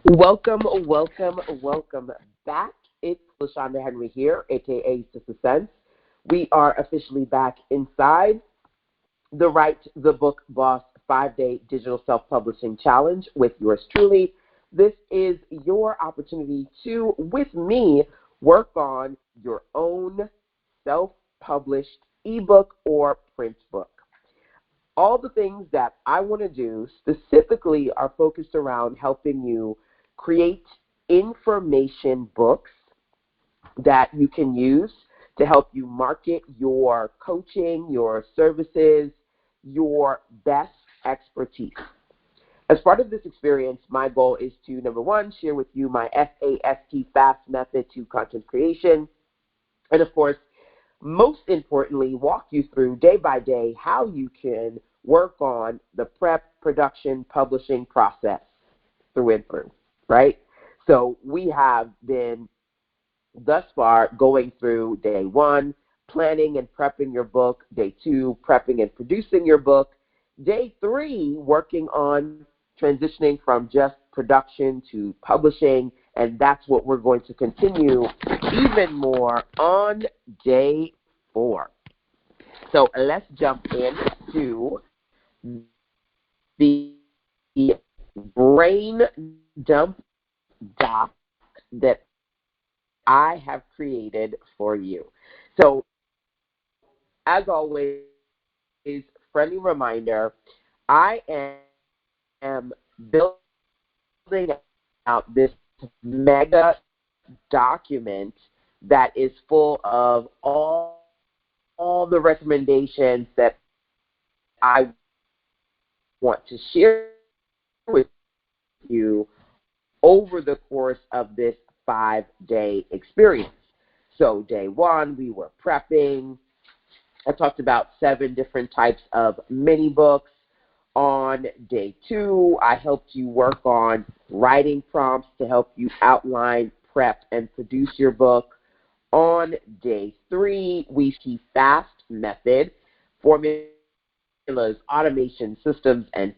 Welcome, welcome, welcome back. It's LaShonda Henry here, aka Sister Sense. We are officially back inside the Write the Book Boss 5-Day Digital Self-Publishing Challenge with yours truly. This is your opportunity to, with me, work on your own self-published ebook or print book. All the things that I want to do specifically are focused around helping you create information books that you can use to help you market your coaching, your services, your best expertise. As part of this experience, my goal is to, number one, share with you my FAST method to content creation, and of course, most importantly, walk you through day by day how you can work on the prep, production, publishing process through and through, right? So we have been thus far going through day one, planning and prepping your book, day two, prepping and producing your book, day three, working on transitioning from just production to publishing, and that's what we're going to continue even more on day four. So let's jump into the brain dump doc that I have created for you. So, as always, friendly reminder, I am building out this mega document that is full of all the recommendations that I want to share with you over the course of this 5-day experience. So day one, we were prepping. I talked about 7 different types of mini books. On day two, I helped you work on writing prompts to help you outline, prep, and produce your book. On day three, we see FAST method, formulas, automation systems, and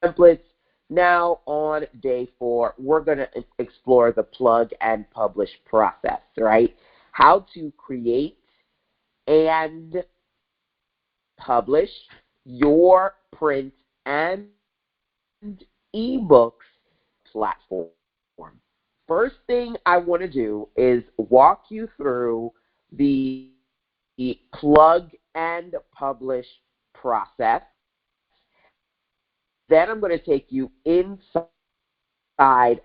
templates. Now on day four, we're going to explore the plug and publish process, right? How to create and publish your print and ebooks platform. First thing I want to do is walk you through the plug and publish process. Then I'm going to take you inside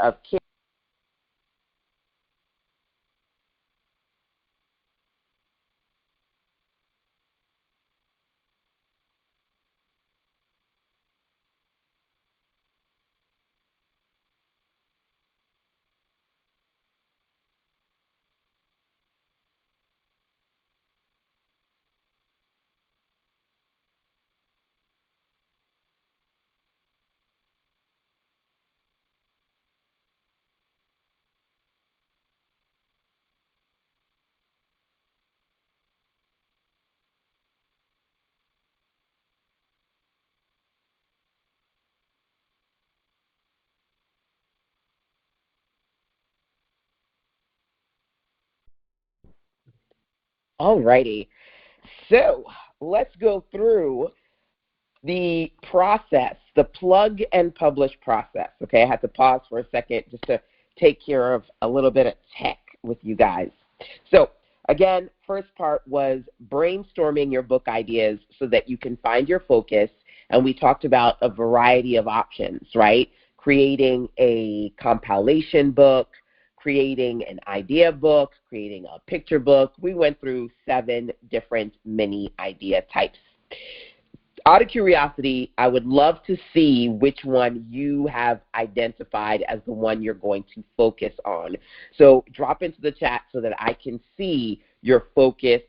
of Canva. Alrighty, so let's go through the process, the plug and publish process. Okay, I had to pause for a second just to take care of a little bit of tech with you guys. So again, first part was brainstorming your book ideas so that you can find your focus. And we talked about a variety of options, right? Creating a compilation book, creating an idea book, creating a picture book. We went through 7 different mini idea types. Out of curiosity, I would love to see which one you have identified as the one you're going to focus on. So drop into the chat so that I can see your focus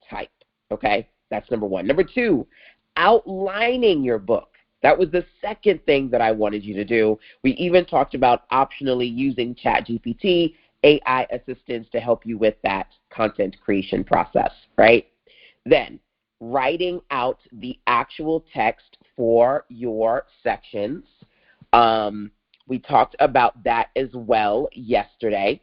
type, okay? That's number 1. Number 2, outlining your book. That was the second thing that I wanted you to do. We even talked about optionally using ChatGPT, AI assistants to help you with that content creation process, right? Then, writing out the actual text for your sections. We talked about that as well yesterday.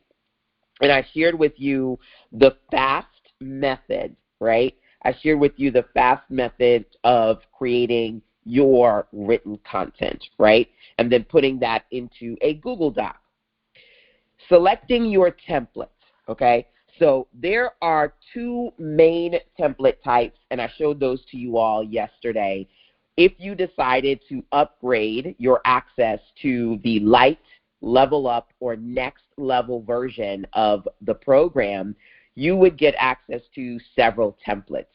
And I shared with you the FAST method, right? I shared with you the FAST method of creating your written content, right? And then putting that into a Google Doc. Selecting your template, okay? So there are two main template types, and I showed those to you all yesterday. If you decided to upgrade your access to the light, level up, or next level version of the program, you would get access to several templates.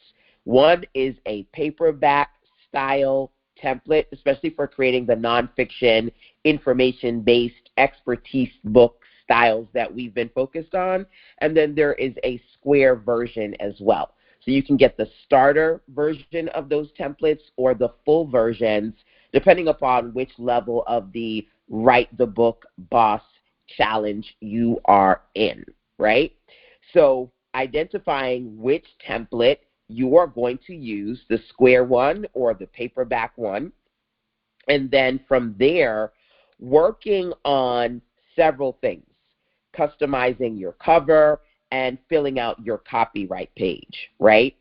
One is a paperback style template, especially for creating the nonfiction, information-based expertise book styles that we've been focused on. And then there is a square version as well. So you can get the starter version of those templates or the full versions, depending upon which level of the Write the Book Boss challenge you are in, right? So identifying which template you are going to use, the square one or the paperback one, and then from there, working on several things, customizing your cover and filling out your copyright page, right?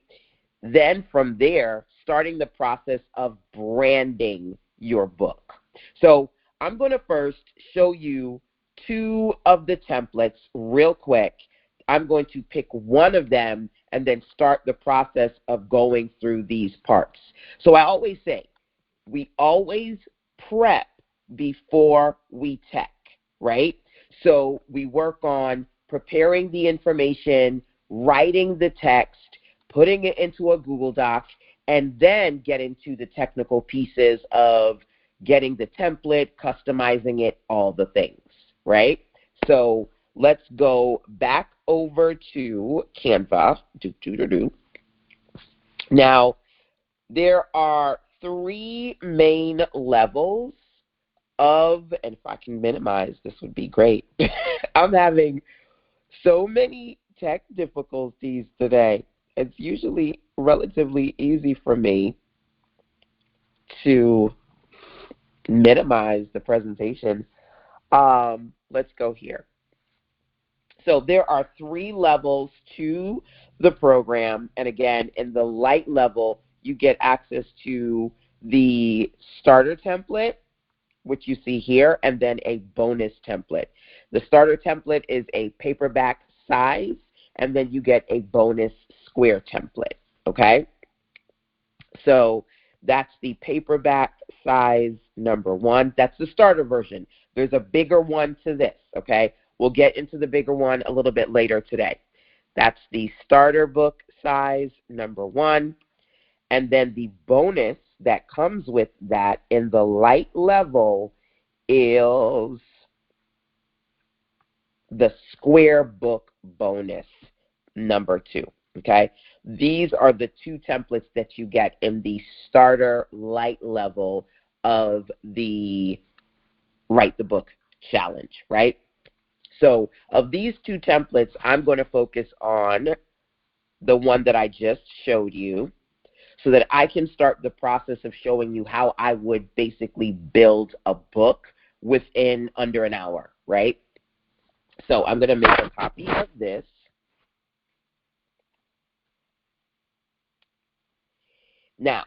Then from there, starting the process of branding your book. So I'm going to first show you two of the templates real quick. I'm going to pick one of them and then start the process of going through these parts. So I always say, we always prep before we tech, right? So we work on preparing the information, writing the text, putting it into a Google Doc, and then get into the technical pieces of getting the template, customizing it, all the things, right? So let's go back over to Canva. Now, there are three main levels of, and if I can minimize, this would be great. I'm having so many tech difficulties today. It's usually relatively easy for me to minimize the presentation. Let's go here. So there are three levels to the program. And again, in the light level, you get access to the starter template, which you see here, and then a bonus template. The starter template is a paperback size, and then you get a bonus square template, okay? So that's the paperback size number one. That's the starter version. There's a bigger one to this, okay? We'll get into the bigger one a little bit later today. That's the starter book size number one. And then the bonus that comes with that in the light level is the square book bonus number two, okay? These are the two templates that you get in the starter light level of the Write the Book challenge, right? So of these two templates, I'm going to focus on the one that I just showed you so that I can start the process of showing you how I would basically build a book within under an hour, right? So I'm going to make a copy of this. Now,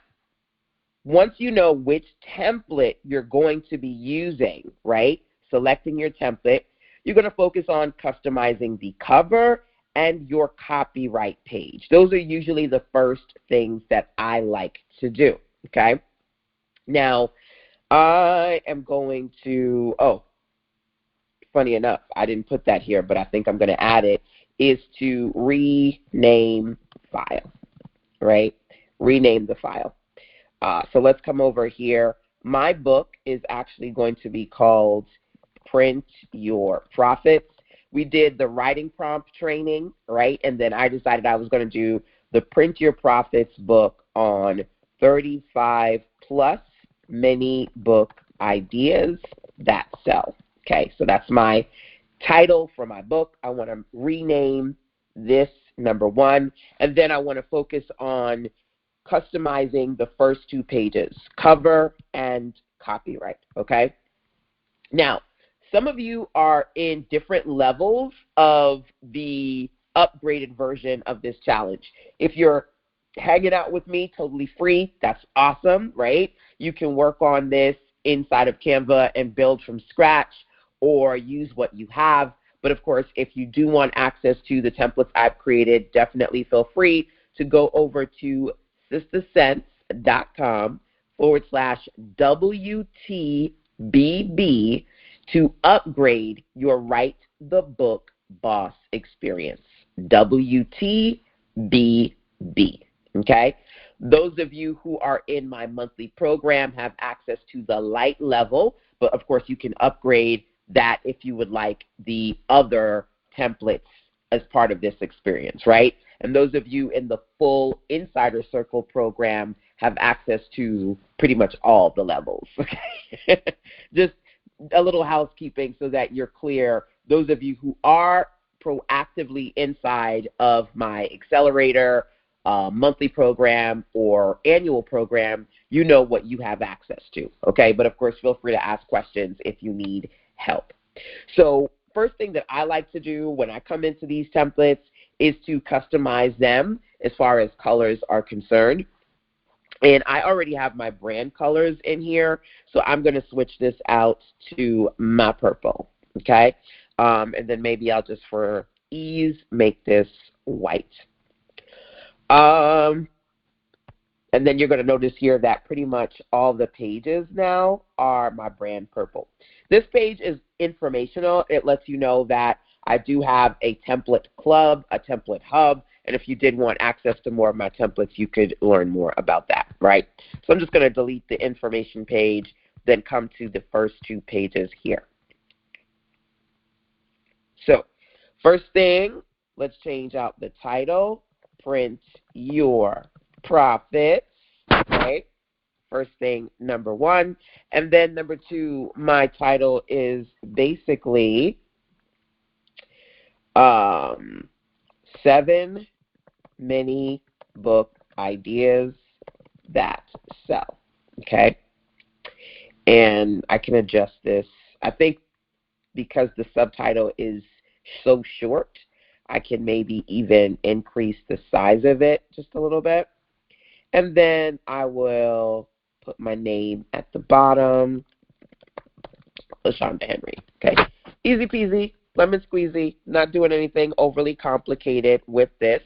once you know which template you're going to be using, right, selecting your template, you're going to focus on customizing the cover and your copyright page. Those are usually the first things that I like to do, okay? Now, I am going to, funny enough, I didn't put that here, but I think I'm going to add it, is to rename file, right? Rename the file. So let's come over here. My book is actually going to be called Print Your Profits. We did the writing prompt training, right? And then I decided I was going to do the Print Your Profits book on 35 plus mini book ideas that sell. Okay, so that's my title for my book. I want to rename this number one, and then I want to focus on customizing the first two pages, cover and copyright, okay? Now, some of you are in different levels of the upgraded version of this challenge. If you're hanging out with me totally free, that's awesome, right? You can work on this inside of Canva and build from scratch or use what you have. But of course, if you do want access to the templates I've created, definitely feel free to go over to sistasense.com/WTBB to upgrade your Write the Book Boss experience. WTBB. Okay? Those of you who are in my monthly program have access to the light level, but of course you can upgrade that if you would like the other templates as part of this experience, right? And those of you in the full Insider Circle program have access to pretty much all the levels, okay? Just a little housekeeping so that you're clear. Those of you who are proactively inside of my accelerator, monthly program, or annual program, you know what you have access to, okay? But of course, feel free to ask questions if you need help. So first thing that I like to do when I come into these templates is to customize them as far as colors are concerned. And I already have my brand colors in here, so I'm going to switch this out to my purple, okay? And then maybe I'll just, for ease, make this white. And then you're going to notice here that pretty much all the pages now are my brand purple. This page is informational. It lets you know that I do have a template club, a template hub, and if you did want access to more of my templates, you could learn more about that, right? So I'm just going to delete the information page, then come to the first two pages here. So first thing, let's change out the title, Print Your Profits, right? First thing, number one. And then number two, my title is basically 7 mini book ideas that sell, okay? And I can adjust this. I think because the subtitle is so short, I can maybe even increase the size of it just a little bit. And then I will put my name at the bottom, LaShonda Henry, okay? Easy peasy, lemon squeezy, not doing anything overly complicated with this.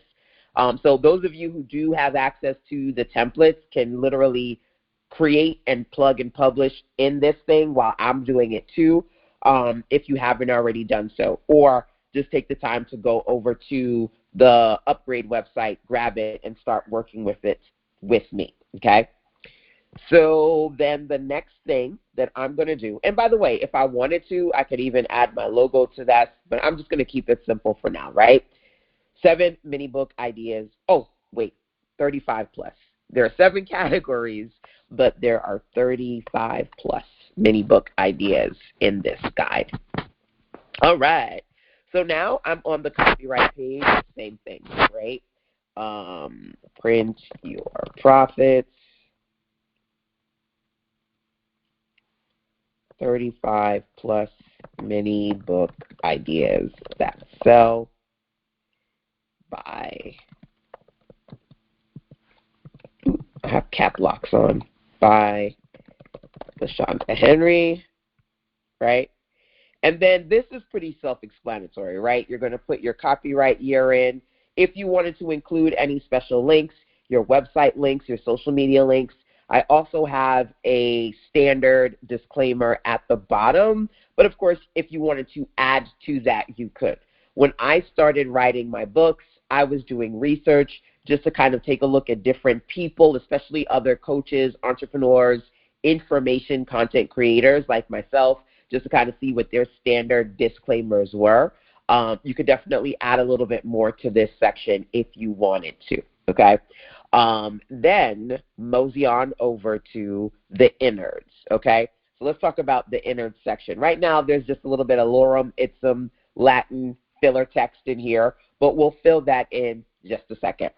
So those of you who do have access to the templates can literally create and plug and publish in this thing while I'm doing it too, if you haven't already done so. Or just take the time to go over to the upgrade website, grab it, and start working with it with me, okay? So then the next thing that I'm going to do, and by the way, if I wanted to, I could even add my logo to that, but I'm just going to keep it simple for now, right? 7 mini book ideas. Oh, wait, 35 plus. There are 7 categories, but there are 35 plus mini book ideas in this guide. All right. So now I'm on the copyright page, same thing, right? Print your profits. 35 plus mini book ideas that sell by, I have cap locks on, by LaShonda Henry, right? And then this is pretty self-explanatory, right? You're going to put your copyright year in. If you wanted to include any special links, your website links, your social media links, I also have a standard disclaimer at the bottom. But of course, if you wanted to add to that, you could. When I started writing my books, I was doing research just to kind of take a look at different people, especially other coaches, entrepreneurs, information content creators like myself, just to kind of see what their standard disclaimers were. You could definitely add a little bit more to this section if you wanted to, okay? Then mosey on over to the innards, okay? So let's talk about the innards section. Right now, there's just a little bit of lorem ipsum Latin filler text in here, but we'll fill that in just a second.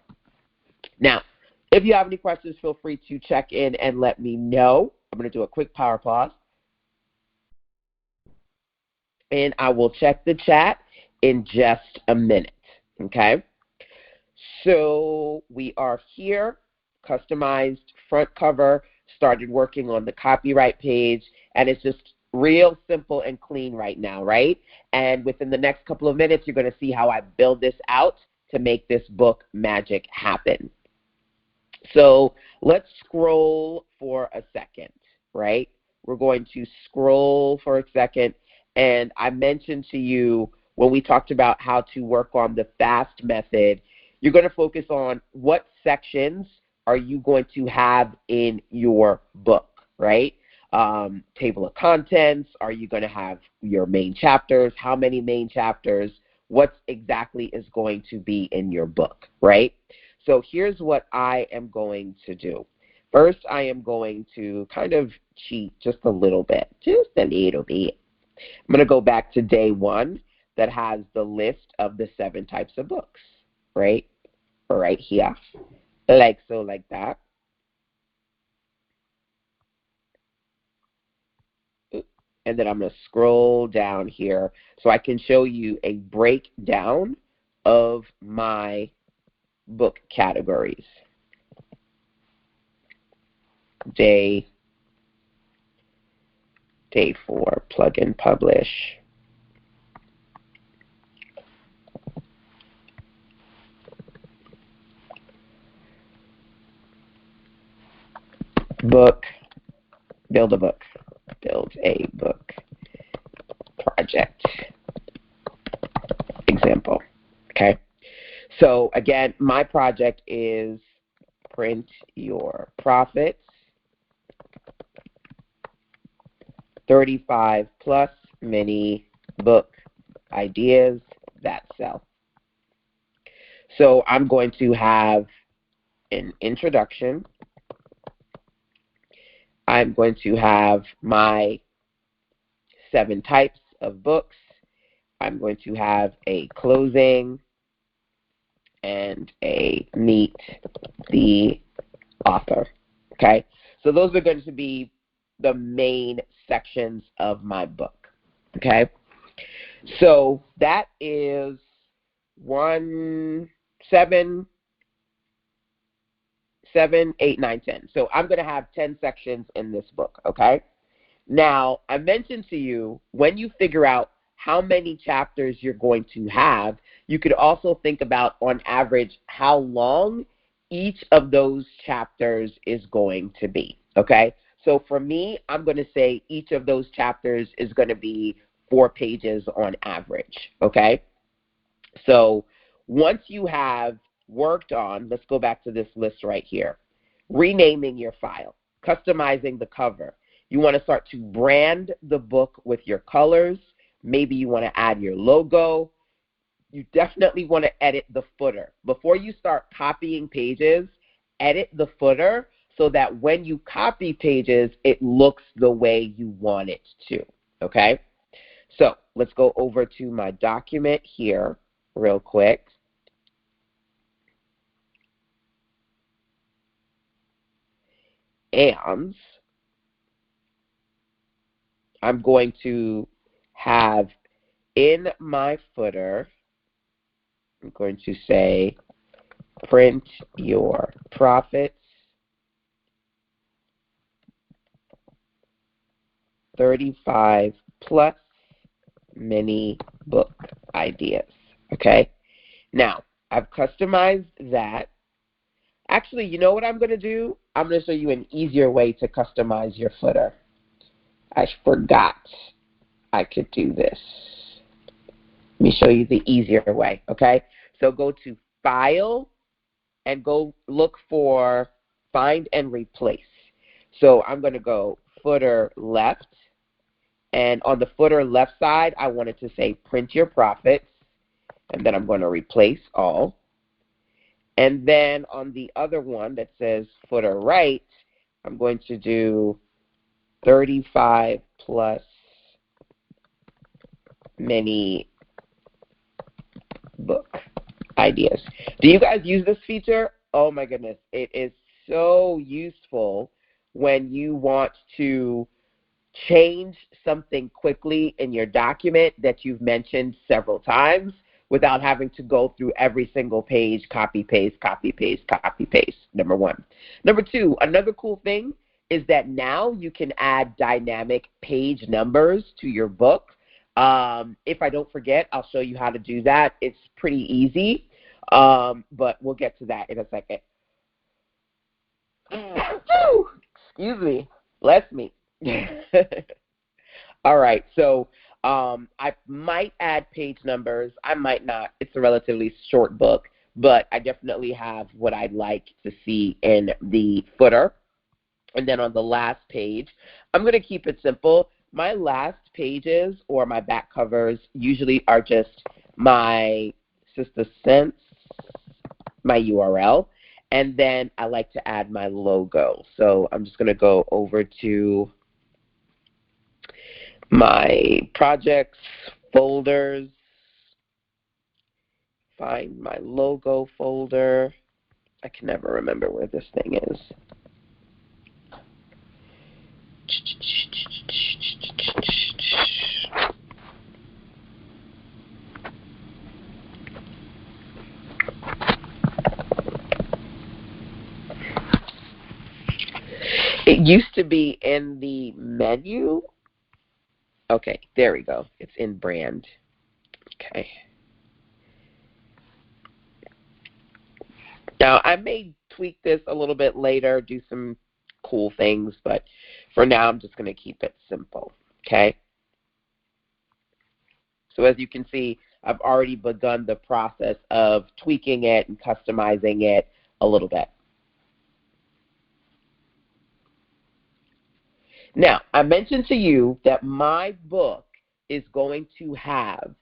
Now, if you have any questions, feel free to check in and let me know. I'm going to do a quick power pause. and I will check the chat in just a minute, okay? So we are here, customized front cover, started working on the copyright page, and it's just real simple and clean right now, right? And within the next couple of minutes, you're going to see how I build this out to make this book magic happen. So let's scroll for a second, right? We're going to scroll for a second, and I mentioned to you when we talked about how to work on the FAST method, you're going to focus on what sections are you going to have in your book, right? Table of contents, are you going to have your main chapters? How many main chapters? What exactly is going to be in your book, right? So here's what I am going to do. First, I am going to kind of cheat just a little bit. I'm going to go back to day 1 that has the list of the 7 types of books, right? Right here, like so, like that. And then I'm going to scroll down here so I can show you a breakdown of my book categories. Day 4, plug and publish. Book, build a book, build a book project example, okay? So again, my project is print your profits, 35 plus mini book ideas that sell. So I'm going to have an introduction. I'm going to have my 7 types of books. I'm going to have a closing and a meet the author, okay? So those are going to be the main sections of my book, okay? So that is 1, 7, 8, 9, 10. So I'm going to have 10 sections in this book, okay? Now, I mentioned to you, when you figure out how many chapters you're going to have, you could also think about, on average, how long each of those chapters is going to be, okay? So for me, I'm going to say each of those chapters is going to be 4 pages on average, okay? So once you have worked on, let's go back to this list right here, renaming your file, customizing the cover. You want to start to brand the book with your colors. Maybe you want to add your logo. You definitely want to edit the footer. Before you start copying pages, edit the footer so that when you copy pages, it looks the way you want it to, okay? So let's go over to my document here real quick. And I'm going to have in my footer, I'm going to say print your profits, 35 plus mini book ideas, okay? Now, I've customized that. Actually, you know what I'm going to do? I'm going to show you an easier way to customize your footer. I forgot I could do this. Let me show you the easier way, okay? So go to File and go look for Find and Replace. So I'm going to go footer left, and on the footer left side, I want it to say print your profits, and then I'm going to replace all. And then on the other one that says footer right, I'm going to do 35 plus mini book ideas. Do you guys use this feature? Oh my goodness, it is so useful when you want to change something quickly in your document that you've mentioned several times without having to go through every single page, copy, paste, copy, paste, copy, paste, number one. Number two, another cool thing is that now you can add dynamic page numbers to your book. If I don't forget, I'll show you how to do that. It's pretty easy, but we'll get to that in a second. Excuse me. Bless me. All right, so I might add page numbers. I might not. It's a relatively short book, but I definitely have what I'd like to see in the footer. And then on the last page, I'm going to keep it simple. My last pages or my back covers usually are just my Sister Sense, my URL, and then I like to add my logo. So I'm just going to go over to my projects, folders, find my logo folder. I can never remember where this thing is. It used to be in the menu. Okay, there we go. It's in brand. Okay. Now, I may tweak this a little bit later, do some cool things, but for now, I'm just going to keep it simple, okay? So as you can see, I've already begun the process of tweaking it and customizing it a little bit. Now, I mentioned to you that my book is going to have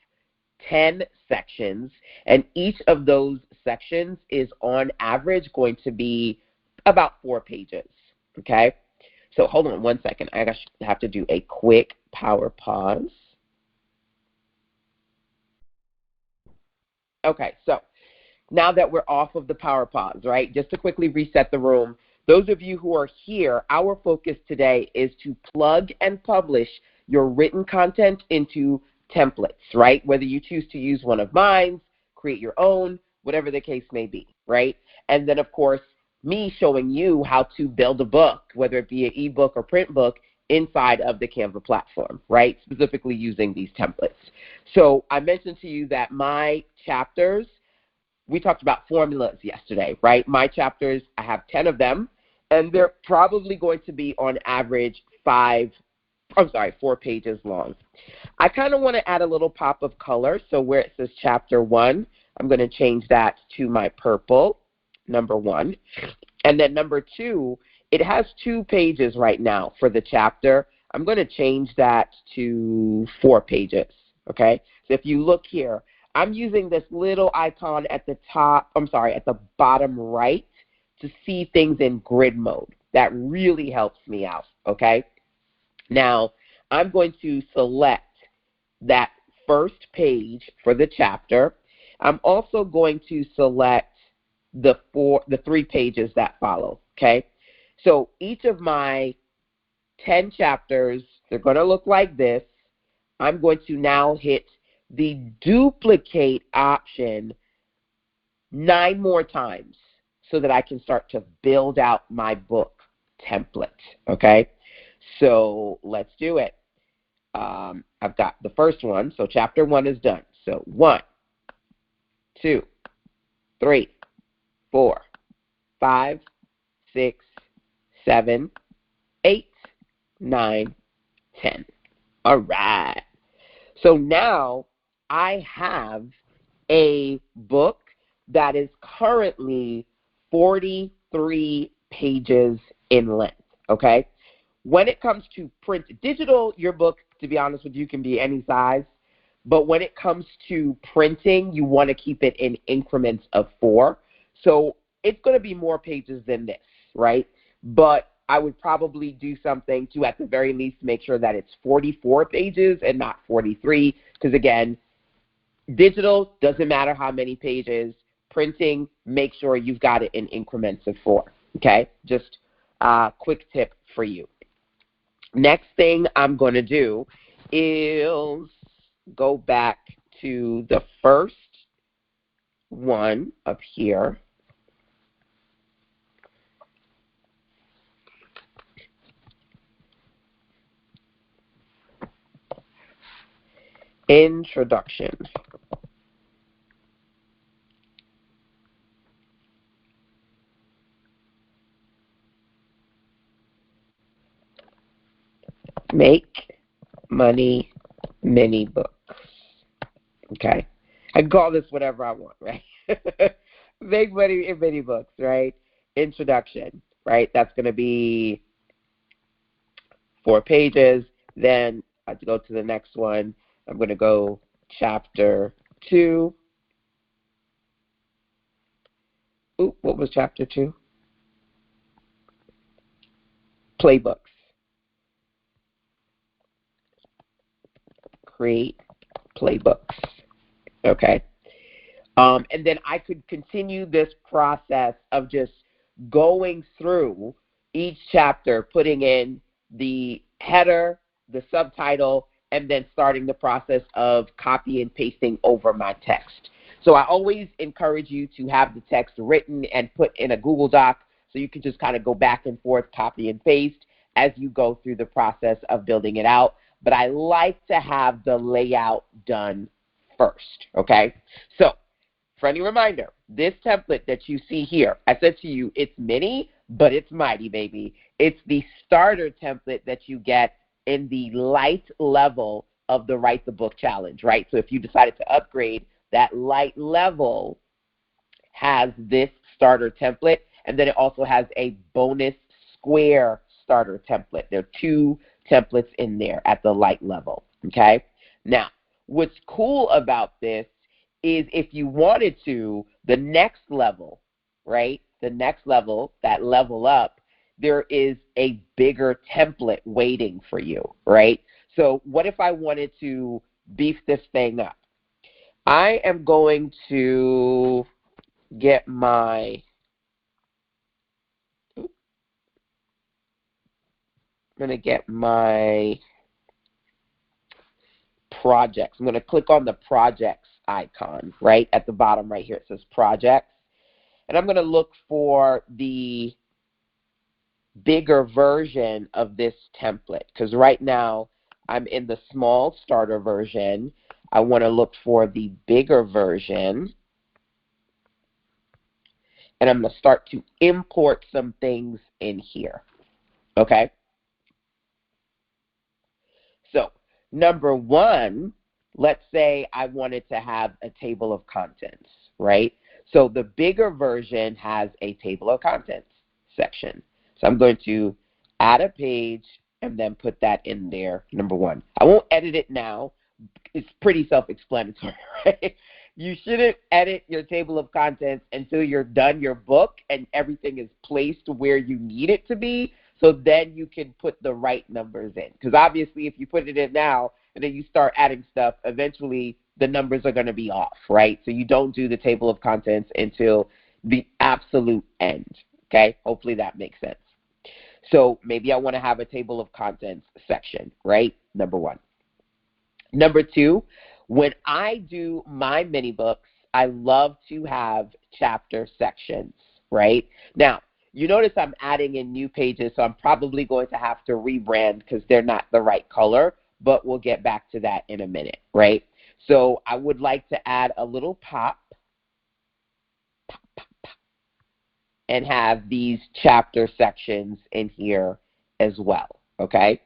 10 sections, and each of those sections is on average going to be about 4 pages, okay? So hold on one second. I have to do a quick power pause. Okay, so now that we're off of the power pause, right, just to quickly reset the room, those of you who are here, our focus today is to plug and publish your written content into templates, right? Whether you choose to use one of mine, create your own, whatever the case may be, right? And then, of course, me showing you how to build a book, whether it be an ebook or print book, inside of the Canva platform, right? Specifically using these templates. So I mentioned to you that my chapters, we talked about formulas yesterday, right? My chapters, I have 10 of them, and they're probably going to be on average 4 pages long. I kind of want to add a little pop of color. So where it says chapter 1, I'm going to change that to my purple, number 1. And then number 2, it has 2 pages right now for the chapter. I'm going to change that to 4 pages, okay? So if you look here, I'm using this little icon at the at the bottom right to see things in grid mode. That really helps me out, okay? Now, I'm going to select that first page for the chapter. I'm also going to select the 3 pages that follow, okay? So each of my 10 chapters, they're going to look like this. I'm going to now hit the duplicate option 9 more times so that I can start to build out my book template, okay? So let's do it. I've got the first one, so chapter 1 is done. So 1, 2, 3, 4, 5, 6, 7, 8, 9, 10. All right. So now I have a book that is currently 43 pages in length, okay? When it comes to print digital, your book, to be honest with you, can be any size. But when it comes to printing, you want to keep it in increments of 4. So it's going to be more pages than this, right? But I would probably do something to, at the very least, make sure that it's 44 pages and not 43. Because, again, digital, doesn't matter how many pages. Printing, make sure you've got it in increments of 4, okay? Just a quick tip for you. Next thing I'm going to do is go back to the first one up here. Introduction. Make money mini books. Okay. I can call this whatever I want, right? Make money in mini books, right? Introduction, right? That's going to be 4 pages. Then I have to go to the next one. I'm going to go chapter 2. Ooh, what was chapter 2? Playbooks. Create playbooks. Okay. And then I could continue this process of just going through each chapter, putting in the header, the subtitle, and then starting the process of copy and pasting over my text. So I always encourage you to have the text written and put in a Google Doc so you can just kind of go back and forth, copy and paste as you go through the process of building it out. But I like to have the layout done first, okay? So, friendly reminder, this template that you see here, I said to you, it's mini, but it's mighty, baby. It's the starter template that you get in the light level of the Write the Book Challenge, right? So if you decided to upgrade, that light level has this starter template, and then it also has a bonus square starter template. There are 2 templates in there at the light level, okay? Now, what's cool about this is if you wanted to, the next level, right? The next level, that level up, there is a bigger template waiting for you, right? So what if I wanted to beef this thing up? I am going to get my projects. I'm going to click on the projects icon right at the bottom right here. It says projects. And I'm going to look for the bigger version of this template because right now I'm in the small starter version. I want to look for the bigger version. And I'm going to start to import some things in here. Okay? So, number 1, let's say I wanted to have a table of contents, right? So the bigger version has a table of contents section. So I'm going to add a page and then put that in there, number 1. I won't edit it now. It's pretty self-explanatory, right? You shouldn't edit your table of contents until you're done your book and everything is placed where you need it to be, so then you can put the right numbers in. Because obviously if you put it in now and then you start adding stuff, eventually the numbers are going to be off, right? So you don't do the table of contents until the absolute end, okay? Hopefully that makes sense. So maybe I want to have a table of contents section, right? Number 1. Number 2, when I do my mini books, I love to have chapter sections, right? Now, you notice I'm adding in new pages, so I'm probably going to have to rebrand because they're not the right color, but we'll get back to that in a minute, right? So I would like to add a little pop, and have these chapter sections in here as well, okay?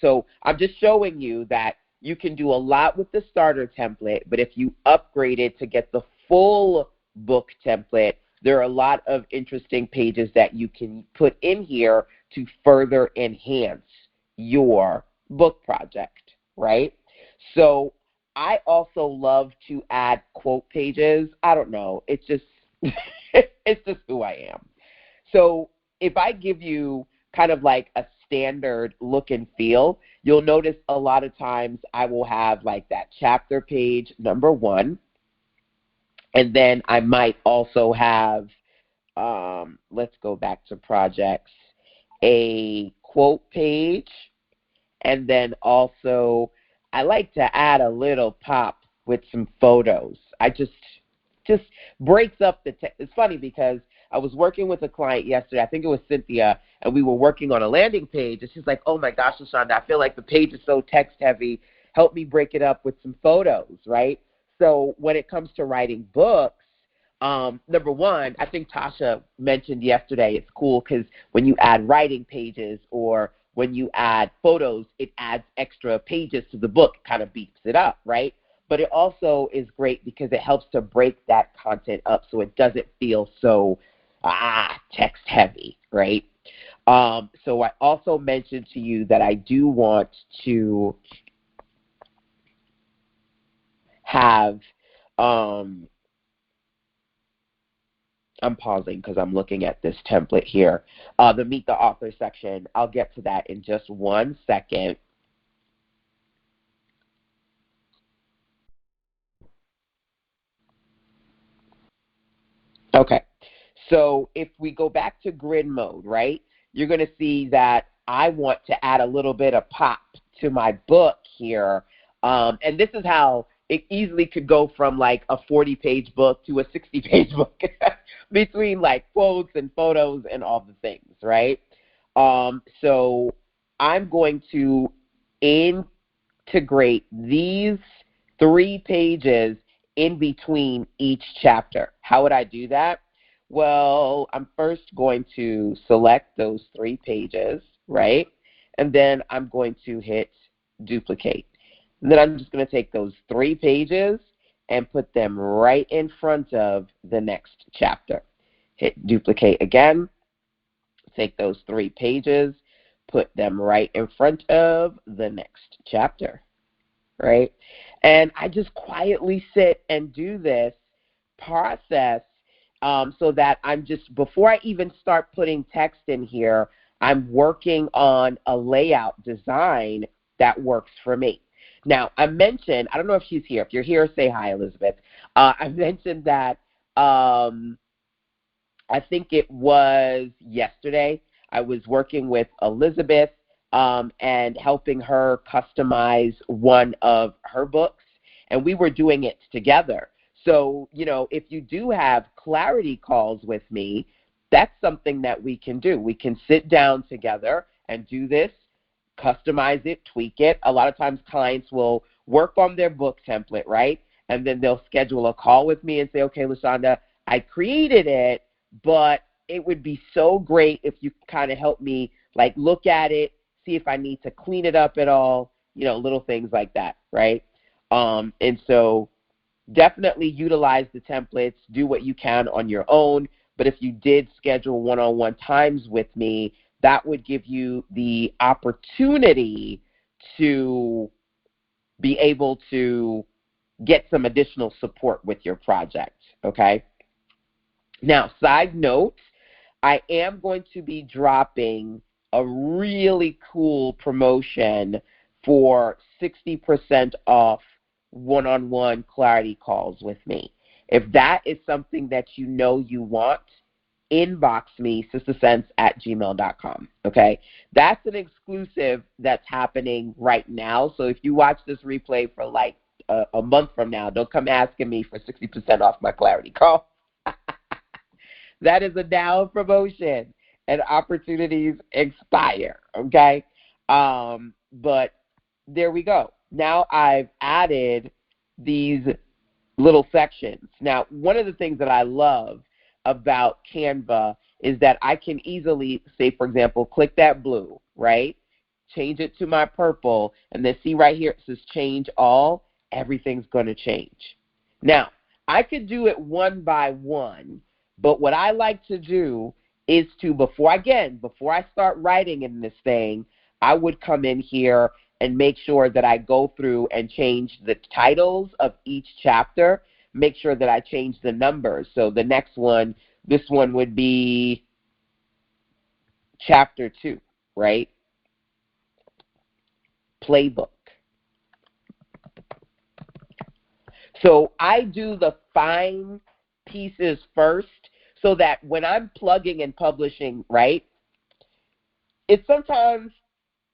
So I'm just showing you that you can do a lot with the starter template, but if you upgrade it to get the full book template, there are a lot of interesting pages that you can put in here to further enhance your book project, right? So I also love to add quote pages. I don't know. It's just it's just who I am. So if I give you kind of like a standard look and feel, you'll notice a lot of times I will have like that chapter page, number 1, and then I might also have, let's go back to projects, a quote page, and then also I like to add a little pop with some photos. I just breaks up the text. It's funny because I was working with a client yesterday. I think it was Cynthia, and we were working on a landing page. And she's like, "Oh my gosh, LaShonda, I feel like the page is so text heavy. Help me break it up with some photos," right? So when it comes to writing books, number one, I think Tasha mentioned yesterday, it's cool because when you add writing pages or when you add photos, it adds extra pages to the book, kind of beeps it up, right? But it also is great because it helps to break that content up so it doesn't feel so text heavy, right? So I also mentioned to you that I do want to have, I'm pausing because I'm looking at this template here, the Meet the Author section. I'll get to that in just 1 second. Okay, so if we go back to grid mode, right, you're going to see that I want to add a little bit of pop to my book here. And this is how it easily could go from like a 40-page book to a 60-page book between like quotes and photos and all the things, right? So I'm going to integrate these 3 pages in between each chapter. How would I do that? Well, I'm first going to select those 3 pages, right? And then I'm going to hit duplicate. And then I'm just going to take those 3 pages and put them right in front of the next chapter. Hit duplicate again. Take those 3 pages, put them right in front of the next chapter, right? And I just quietly sit and do this process so that I'm just, before I even start putting text in here, I'm working on a layout design that works for me. Now, I mentioned, I don't know if she's here. If you're here, say hi, Elizabeth. I mentioned that I think it was yesterday, I was working with Elizabeth and helping her customize one of her books, and we were doing it together. So, you know, if you do have clarity calls with me, that's something that we can do. We can sit down together and do this, customize it, tweak it. A lot of times clients will work on their book template, right? And then they'll schedule a call with me and say, okay, LaShonda, I created it, but it would be so great if you kind of help me like look at it, see if I need to clean it up at all, you know, little things like that, right? And so definitely utilize the templates, do what you can on your own, but if you did schedule one-on-one times with me, that would give you the opportunity to be able to get some additional support with your project, okay? Now, side note, I am going to be dropping a really cool promotion for 60% off one-on-one clarity calls with me. If that is something that you know you want, inbox me, sistersense@gmail.com, okay? That's an exclusive that's happening right now. So if you watch this replay for like a month from now, don't come asking me for 60% off my clarity call. That is a now promotion, and opportunities expire, okay? But there we go. Now I've added these little sections. Now, one of the things that I love about Canva is that I can easily, say, for example, click that blue, right? Change it to my purple, and then see right here, it says change all. Everything's going to change. Now, I could do it one by one, but what I like to do is to, before I start writing in this thing, I would come in here and make sure that I go through and change the titles of each chapter, make sure that I change the numbers. So the next one, this one would be chapter 2, right? Playbook. So I do the fine pieces first so that when I'm plugging and publishing, right, it's sometimes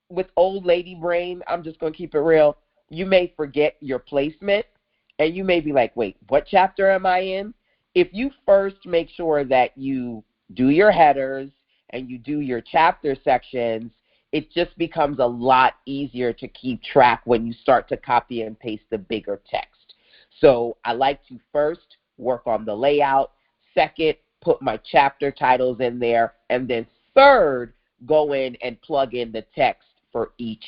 with old lady brain, I'm just going to keep it real, you may forget your placement and you may be like, wait, what chapter am I in? If you first make sure that you do your headers and you do your chapter sections, it just becomes a lot easier to keep track when you start to copy and paste the bigger text. So I like to first work on the layout, second, put my chapter titles in there, and then third, go in and plug in the text for each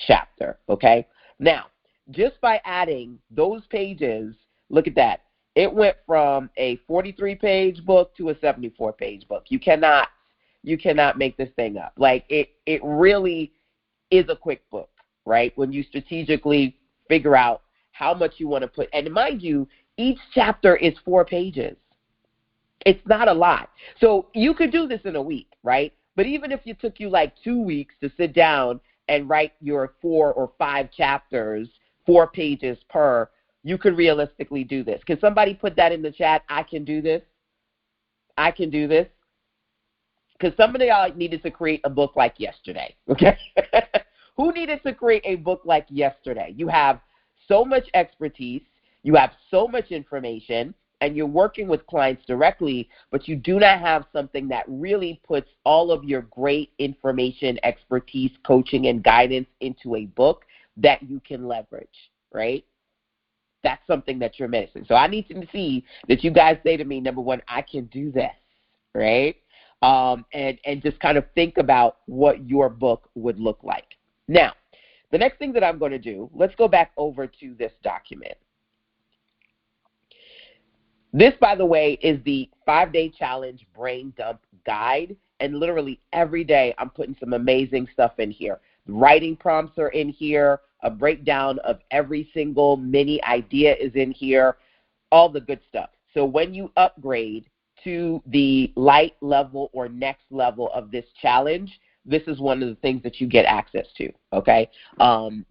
chapter, okay? Now, just by adding those pages, look at that. It went from a 43-page book to a 74-page book. You cannot make this thing up. Like, it really is a quick book, right? When you strategically figure out how much you want to put. And mind you, each chapter is 4 pages. It's not a lot. So you could do this in a week, right? But even if it took you like 2 weeks to sit down and write your 4 or 5 chapters, 4 pages per, you could realistically do this. Can somebody put that in the chat? I can do this. I can do this. Because somebody needed to create a book like yesterday, okay? Who needed to create a book like yesterday? You have so much expertise, you have so much information, and you're working with clients directly, but you do not have something that really puts all of your great information, expertise, coaching, and guidance into a book that you can leverage, right? That's something that you're missing. So I need to see that you guys say to me, number one, I can do this, right? And just kind of think about what your book would look like. Now, the next thing that I'm going to do, let's go back over to this document. This, by the way, is the 5-day challenge brain dump guide. And literally every day I'm putting some amazing stuff in here. Writing prompts are in here. A breakdown of every single mini idea is in here. All the good stuff. So when you upgrade to the light level or next level of this challenge, this is one of the things that you get access to, okay?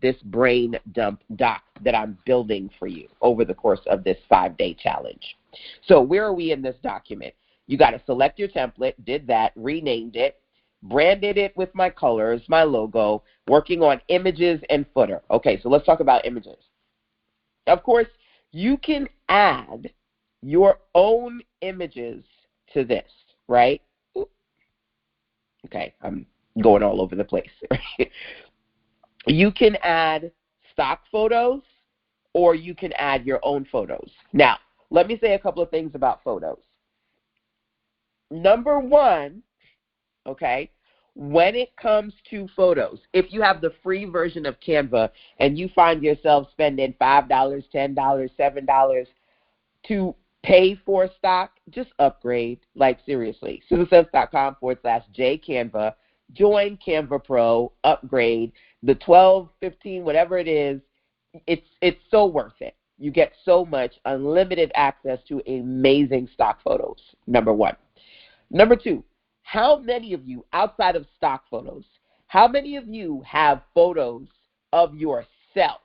This brain dump doc that I'm building for you over the course of this 5-day challenge. So where are we in this document? You got to select your template, did that, renamed it, branded it with my colors, my logo, working on images and footer. Okay, so let's talk about images. Of course, you can add your own images to this, right? Okay, I'm going all over the place. You can add stock photos or you can add your own photos. Now, let me say a couple of things about photos. Number one, okay, when it comes to photos, if you have the free version of Canva and you find yourself spending $5, $10, $7 to pay for stock, just upgrade. Like, seriously. SusanSense.com/JCanva. Join Canva Pro, upgrade. The 12, 15, whatever it is, it's so worth it. You get so much unlimited access to amazing stock photos, number one. Number two, how many of you, outside of stock photos, how many of you have photos of yourself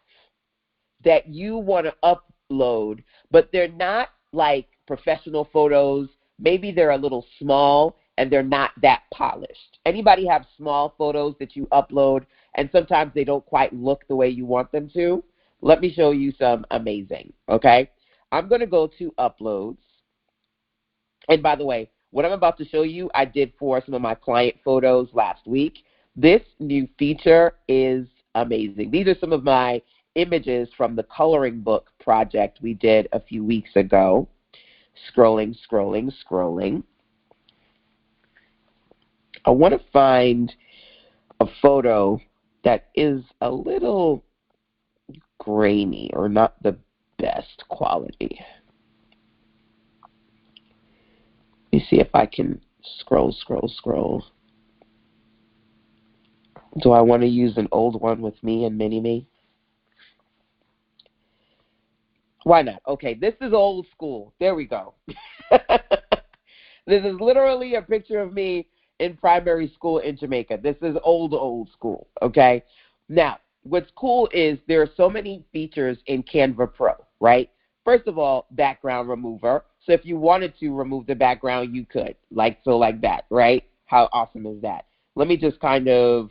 that you want to upload, but they're not like professional photos? Maybe they're a little small and they're not that polished. Anybody have small photos that you upload and sometimes they don't quite look the way you want them to? Let me show you some amazing, okay? I'm going to go to uploads. And by the way, what I'm about to show you, I did for some of my client photos last week. This new feature is amazing. These are some of my images from the coloring book project we did a few weeks ago. Scrolling, scrolling, scrolling. I want to find a photo that is a little grainy or not the best quality. Let me see if I can scroll. Do I want to use an old one with me and mini-me? Why not? Okay, this is old school. There we go. This is literally a picture of me in primary school in Jamaica. This is old school, okay? Now, what's cool is there are so many features in Canva Pro, right? First of all, background remover. So if you wanted to remove the background, you could, like that, right? How awesome is that? Let me just kind of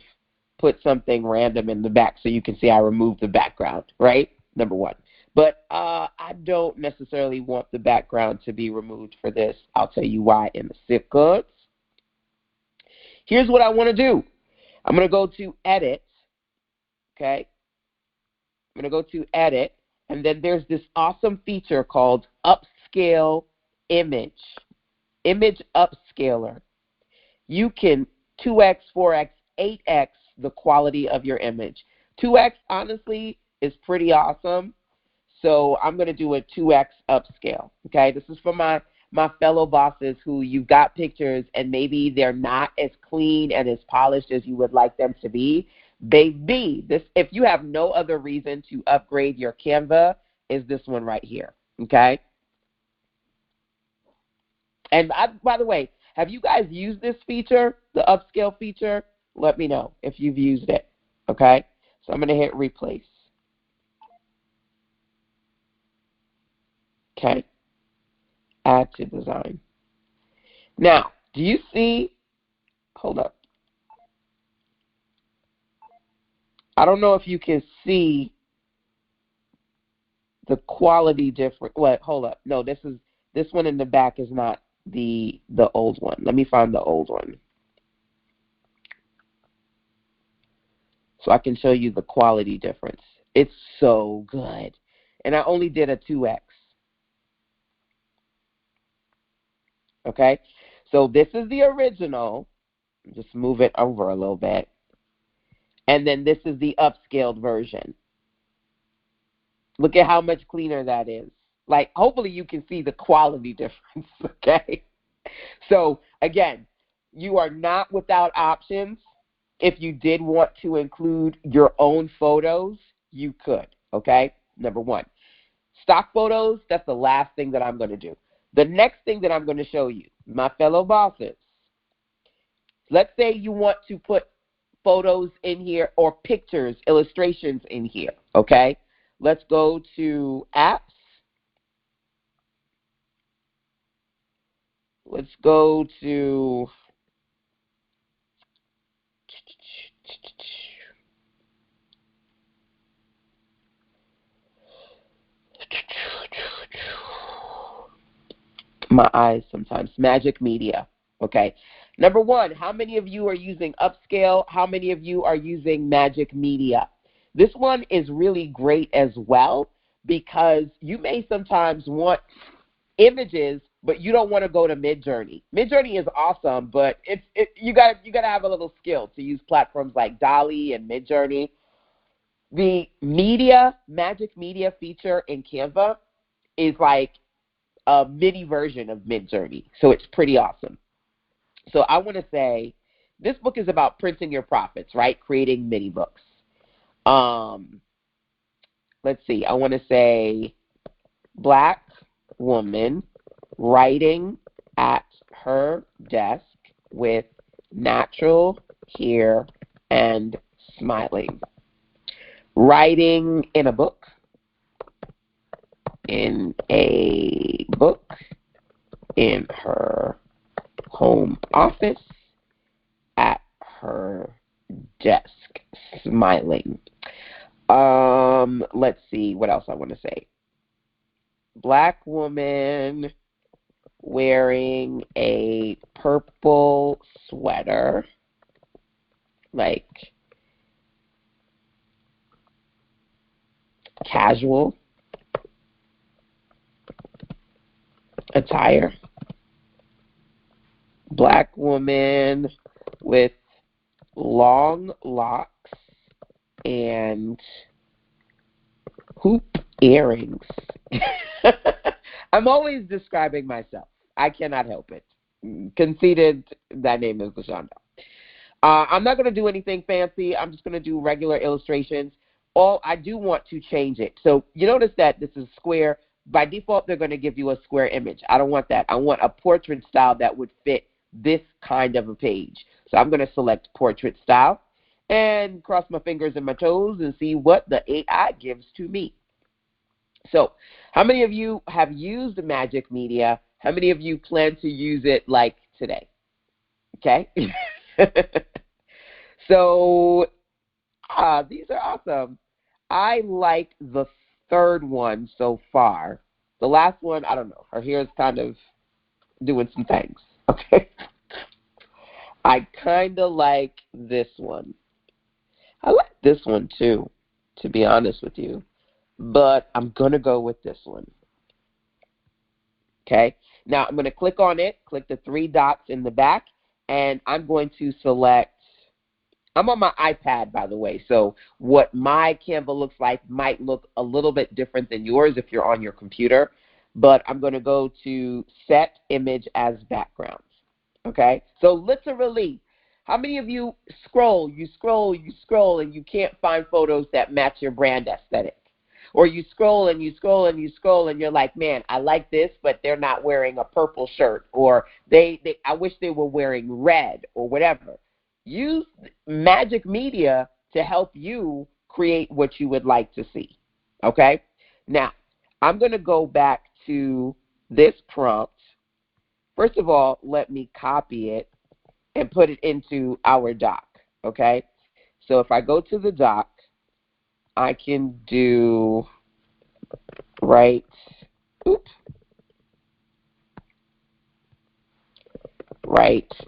put something random in the back so you can see I removed the background, right? Number one. But I don't necessarily want the background to be removed for this. I'll tell you why in a second. Here's what I want to do. I'm going to go to Edit, okay? I'm going to go to Edit, and then there's this awesome feature called Upscale Image, Image Upscaler. You can 2x, 4x, 8x the quality of your image. 2x, honestly, is pretty awesome. So I'm going to do a 2x upscale, okay? This is for my fellow bosses who you've got pictures and maybe they're not as clean and as polished as you would like them to be. Baby, this, if you have no other reason to upgrade your Canva, is this one right here, okay? And by the way, have you guys used this feature, the upscale feature? Let me know if you've used it, okay? So I'm going to hit replace. Okay. Add to design. Now, do you see, hold up. I don't know if you can see the quality difference. Wait, hold up. No, this one in the back is not the old one. Let me find the old one, so I can show you the quality difference. It's so good. And I only did a 2x. Okay? So this is the original. Just move it over a little bit. And then this is the upscaled version. Look at how much cleaner that is. Like, hopefully you can see the quality difference, okay? So, again, you are not without options. If you did want to include your own photos, you could, okay? Number one. Stock photos, that's the last thing that I'm going to do. The next thing that I'm going to show you, my fellow bosses, let's say you want to put photos in here or pictures, illustrations in here, okay? Let's go to apps. Let's go to my eyes sometimes, Magic Media, okay? Number one, how many of you are using Upscale? How many of you are using Magic Media? This one is really great as well because you may sometimes want images, but you don't want to go to Midjourney. Midjourney is awesome, but you got to have a little skill to use platforms like Dolly and Midjourney. The Magic Media feature in Canva is like a mini version of Midjourney, so it's pretty awesome. So I want to say this book is about printing your profits, right? Creating mini books. Let's see. I want to say Black woman writing at her desk with natural hair and smiling. Writing in a book. In a book. In her home office. At her desk. Smiling. Let's see what else I want to say. Black woman wearing a purple sweater, like casual attire. Black woman with long locks and hoop earrings. I'm always describing myself. I cannot help it. Conceded, that name is LaShonda. I'm not going to do anything fancy. I'm just going to do regular illustrations. I do want to change it. So you notice that this is square. By default, they're going to give you a square image. I don't want that. I want a portrait style that would fit this kind of a page. So I'm going to select portrait style and cross my fingers and my toes and see what the AI gives to me. So how many of you have used Magic Media? How many of you plan to use it like today? Okay. So these are awesome. I like the third one so far. The last one, I don't know. Her hair is kind of doing some things. Okay. I kind of like this one. I like this one too, to be honest with you. But I'm going to go with this one. Okay. Now I'm going to click on it, click the three dots in the back, and I'm going to select. I'm on my iPad, by the way, so what my Canva looks like might look a little bit different than yours if you're on your computer, but I'm going to go to Set Image as Background, okay? So literally, how many of you scroll, and you can't find photos that match your brand aesthetic? Or you scroll and you scroll and you scroll and you're like, man, I like this, but they're not wearing a purple shirt, or I wish they were wearing red or whatever. Use magic media to help you create what you would like to see, okay? Now, I'm going to go back to this prompt. First of all, let me copy it and put it into our doc, okay? So if I go to the doc, I can do write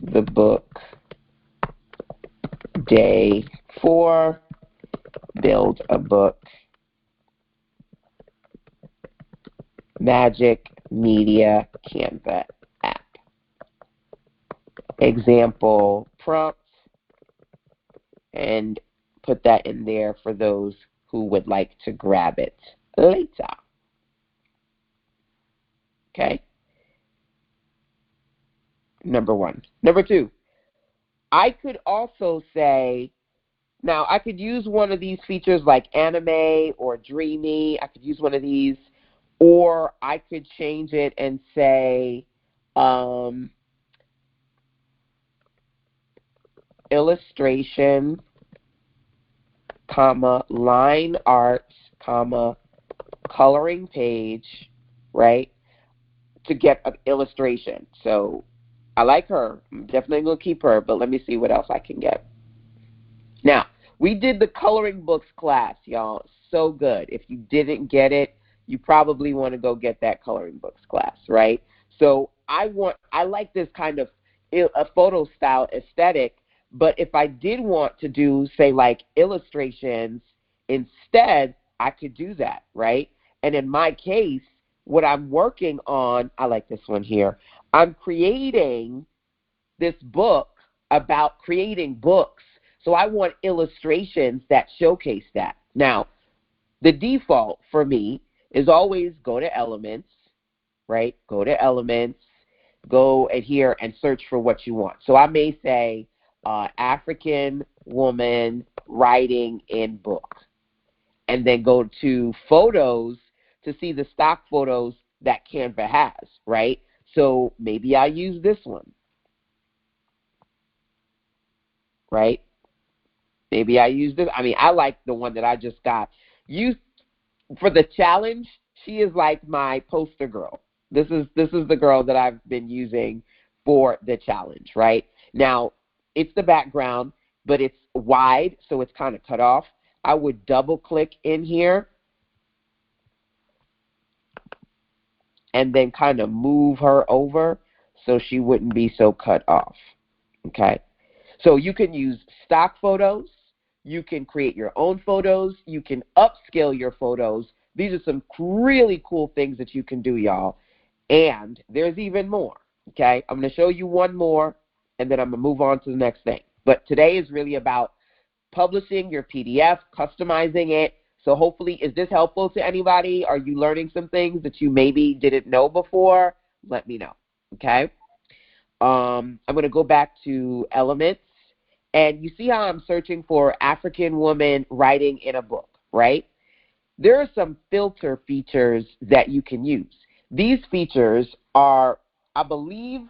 the book day 4, build a book, magic media Canva app. Example prompt, and put that in there for those who would like to grab it later. Okay? Number 1. Number 2, I could also say, now I could use one of these features like anime or dreamy. I could use one of these, or I could change it and say illustration, comma, line art, comma, coloring page, right, to get an illustration. So I like her. I'm definitely going to keep her, but let me see what else I can get. Now, we did the coloring books class, y'all. So good. If you didn't get it, you probably want to go get that coloring books class, right? So I like this kind of a photo style aesthetic, but if I did want to do, say, like illustrations instead, I could do that, right? And in my case, what I'm working on, I like this one here. I'm creating this book about creating books. So I want illustrations that showcase that. Now, the default for me is always go to Elements, right? Go to Elements, go in here and search for what you want. So I may say African woman writing in book, and then go to Photos to see the stock photos that Canva has, right? So maybe I use this one, right? Maybe I use this. I mean, I like the one that I just got. For the challenge, she is like my poster girl. This is the girl that I've been using for the challenge, right? Now, it's the background, but it's wide, so it's kind of cut off. I would double click in here and then kind of move her over so she wouldn't be so cut off, okay? So you can use stock photos. You can create your own photos. You can upscale your photos. These are some really cool things that you can do, y'all. And there's even more, okay? I'm going to show you one more, and then I'm going to move on to the next thing. But today is really about publishing your PDF, customizing it. So hopefully, is this helpful to anybody? Are you learning some things that you maybe didn't know before? Let me know, okay? I'm going to go back to Elements. And you see how I'm searching for African woman writing in a book, right? There are some filter features that you can use. These features are, I believe,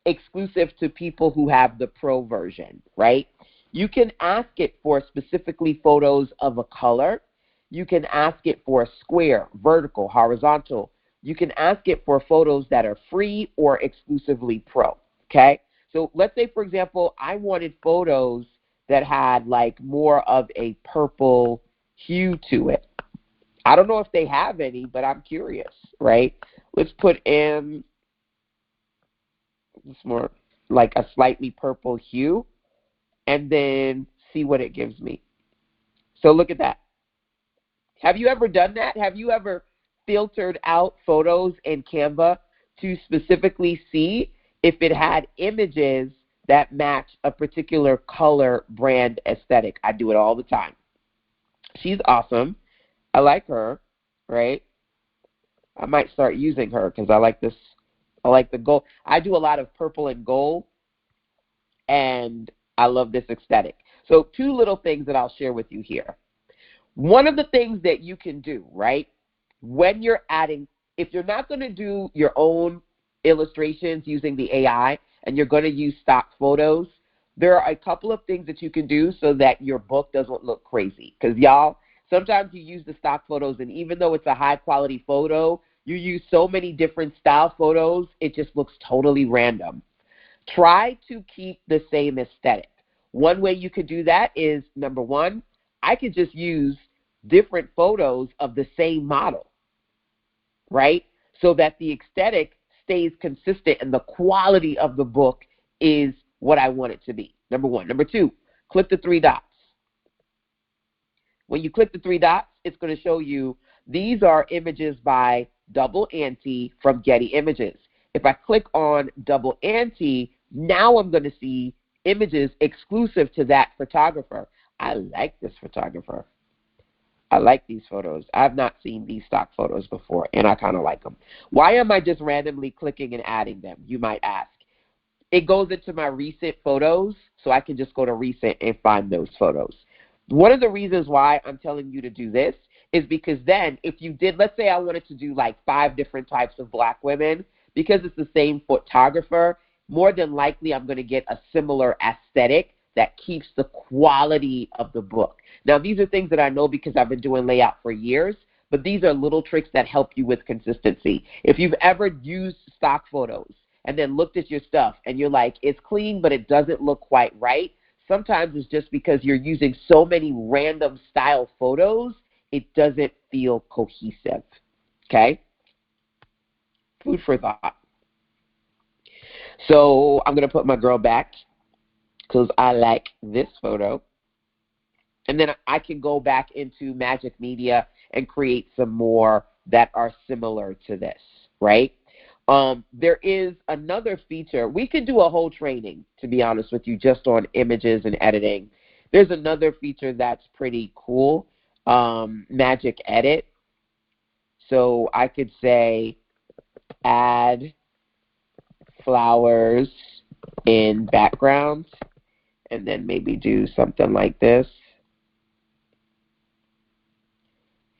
exclusive to people who have the pro version, right? You can ask it for specifically photos of a color. You can ask it for a square, vertical, horizontal. You can ask it for photos that are free or exclusively pro, okay? So let's say, for example, I wanted photos that had like more of a purple hue to it. I don't know if they have any, but I'm curious, right? Let's put in this more like a slightly purple hue and then see what it gives me. So look at that. Have you ever done that? Have you ever filtered out photos in Canva to specifically see if it had images that match a particular color brand aesthetic? I do it all the time. She's awesome. I like her, right? I might start using her because I like this. I like the gold. I do a lot of purple and gold, and I love this aesthetic. So 2 little things that I'll share with you here. One of the things that you can do, right, when you're adding, if you're not going to do your own illustrations using the AI and you're going to use stock photos, there are a couple of things that you can do so that your book doesn't look crazy. Because, y'all, sometimes you use the stock photos, and even though it's a high-quality photo, you use so many different style photos, it just looks totally random. Try to keep the same aesthetic. One way you could do that is, number one, I could just use different photos of the same model, right? So that the aesthetic stays consistent and the quality of the book is what I want it to be, number one. Number two, click the 3 dots. When you click the 3 dots, it's going to show you these are images by Double Ante from Getty Images. If I click on Double Ante, now I'm going to see images exclusive to that photographer. I like this photographer. I like these photos. I've not seen these stock photos before, and I kind of like them. Why am I just randomly clicking and adding them, you might ask? It goes into my recent photos, so I can just go to recent and find those photos. One of the reasons why I'm telling you to do this is because then if you did, let's say I wanted to do like 5 different types of black women, because it's the same photographer, more than likely I'm going to get a similar aesthetic that keeps the quality of the book. Now, these are things that I know because I've been doing layout for years, but these are little tricks that help you with consistency. If you've ever used stock photos and then looked at your stuff and you're like, it's clean, but it doesn't look quite right, sometimes it's just because you're using so many random style photos, it doesn't feel cohesive, okay? Food for thought. So I'm going to put my girl back because I like this photo. And then I can go back into Magic Media and create some more that are similar to this, right? There is another feature. We could do a whole training, to be honest with you, just on images and editing. There's another feature that's pretty cool, Magic Edit. So I could say add flowers in background and then maybe do something like this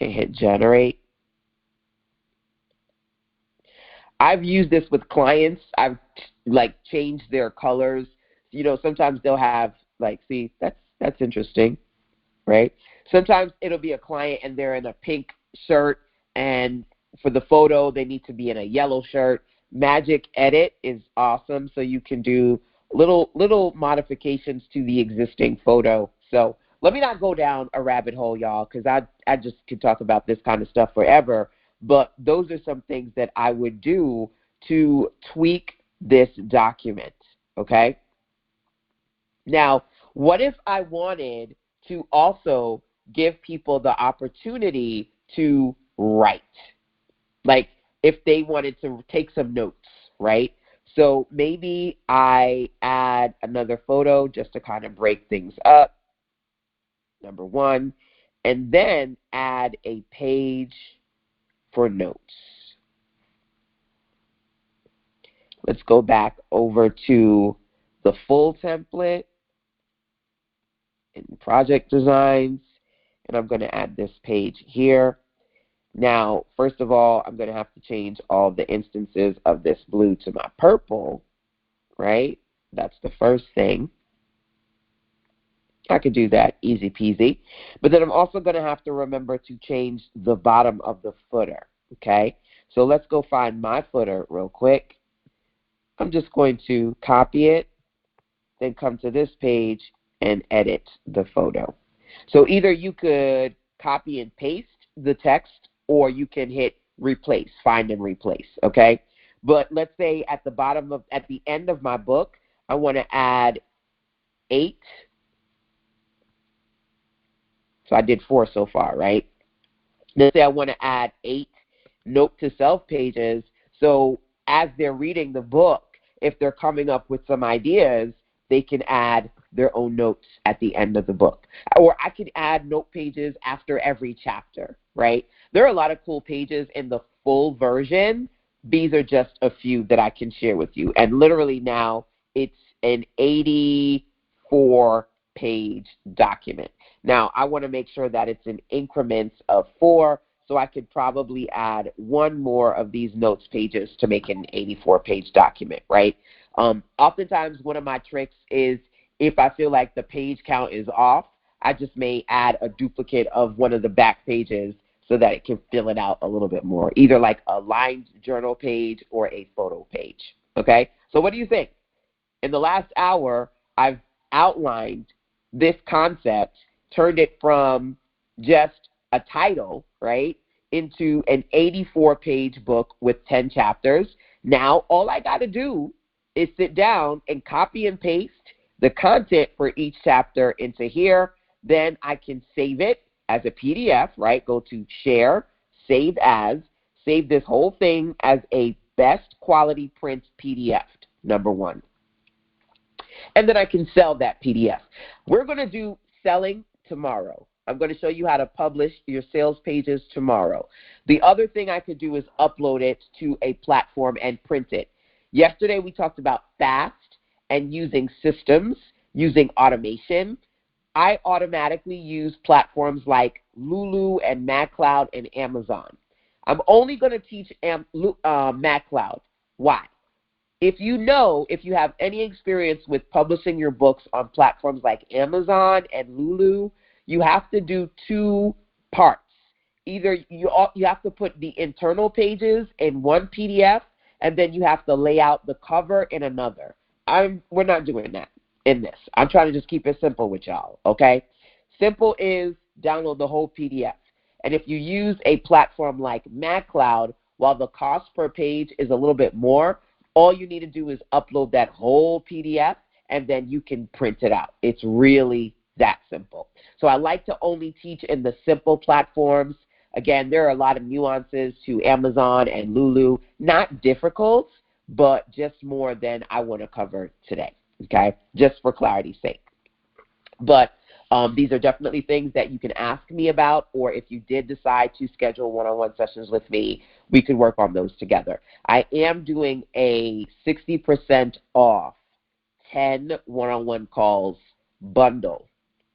and hit generate. I've used this with clients. I've like changed their colors. You know, sometimes they'll have like, see, that's interesting, right? Sometimes it'll be a client and they're in a pink shirt, and for the photo they need to be in a yellow shirt. Magic Edit is awesome, so you can do little modifications to the existing photo. So let me not go down a rabbit hole, y'all, because I just could talk about this kind of stuff forever. But those are some things that I would do to tweak this document, okay? Now, what if I wanted to also give people the opportunity to write? Like if they wanted to take some notes, right? So maybe I add another photo just to kind of break things up, number one, and then add a page for notes. Let's go back over to the full template in project designs, and I'm going to add this page here. Now, first of all, I'm going to have to change all the instances of this blue to my purple, right? That's the first thing. I could do that, easy peasy. But then I'm also going to have to remember to change the bottom of the footer, okay? So let's go find my footer real quick. I'm just going to copy it, then come to this page and edit the photo. So either you could copy and paste the text, or you can hit replace, find and replace, okay? But let's say at the end of my book, I want to add 8. So I did 4 so far, right? Let's say I want to add 8 note to self pages. So as they're reading the book, if they're coming up with some ideas, they can add their own notes at the end of the book. Or I could add note pages after every chapter, right? There are a lot of cool pages in the full version. These are just a few that I can share with you. And literally now it's an 84-page document. Now, I want to make sure that it's in increments of 4, so I could probably add 1 more of these notes pages to make an 84-page document, right? Oftentimes, one of my tricks is if I feel like the page count is off, I just may add a duplicate of one of the back pages so that it can fill it out a little bit more, either like a lined journal page or a photo page, okay? So what do you think? In the last hour, I've outlined this concept, turned it from just a title, right, into an 84-page book with 10 chapters. Now, all I got to do is sit down and copy and paste the content for each chapter into here. Then I can save it as a PDF, right? Go to Share, Save As, save this whole thing as a best quality print PDF, number 1. And then I can sell that PDF. We're going to do selling tomorrow. I'm going to show you how to publish your sales pages tomorrow. The other thing I could do is upload it to a platform and print it. Yesterday we talked about fast and using systems, using automation. I automatically use platforms like Lulu and MacCloud and Amazon. I'm only going to teach MacCloud. Why? If you have any experience with publishing your books on platforms like Amazon and Lulu, you have to do 2 parts. Either you have to put the internal pages in one PDF, and then you have to lay out the cover in another. We're not doing that in this. I'm trying to just keep it simple with y'all, okay? Simple is download the whole PDF. And if you use a platform like MacCloud, while the cost per page is a little bit more, all you need to do is upload that whole PDF, and then you can print it out. It's really that simple. So I like to only teach in the simple platforms. Again, there are a lot of nuances to Amazon and Lulu. Not difficult, but just more than I want to cover today, okay? Just for clarity's sake. But these are definitely things that you can ask me about, or if you did decide to schedule one-on-one sessions with me, we could work on those together. I am doing a 60% off 10 one-on-one calls bundle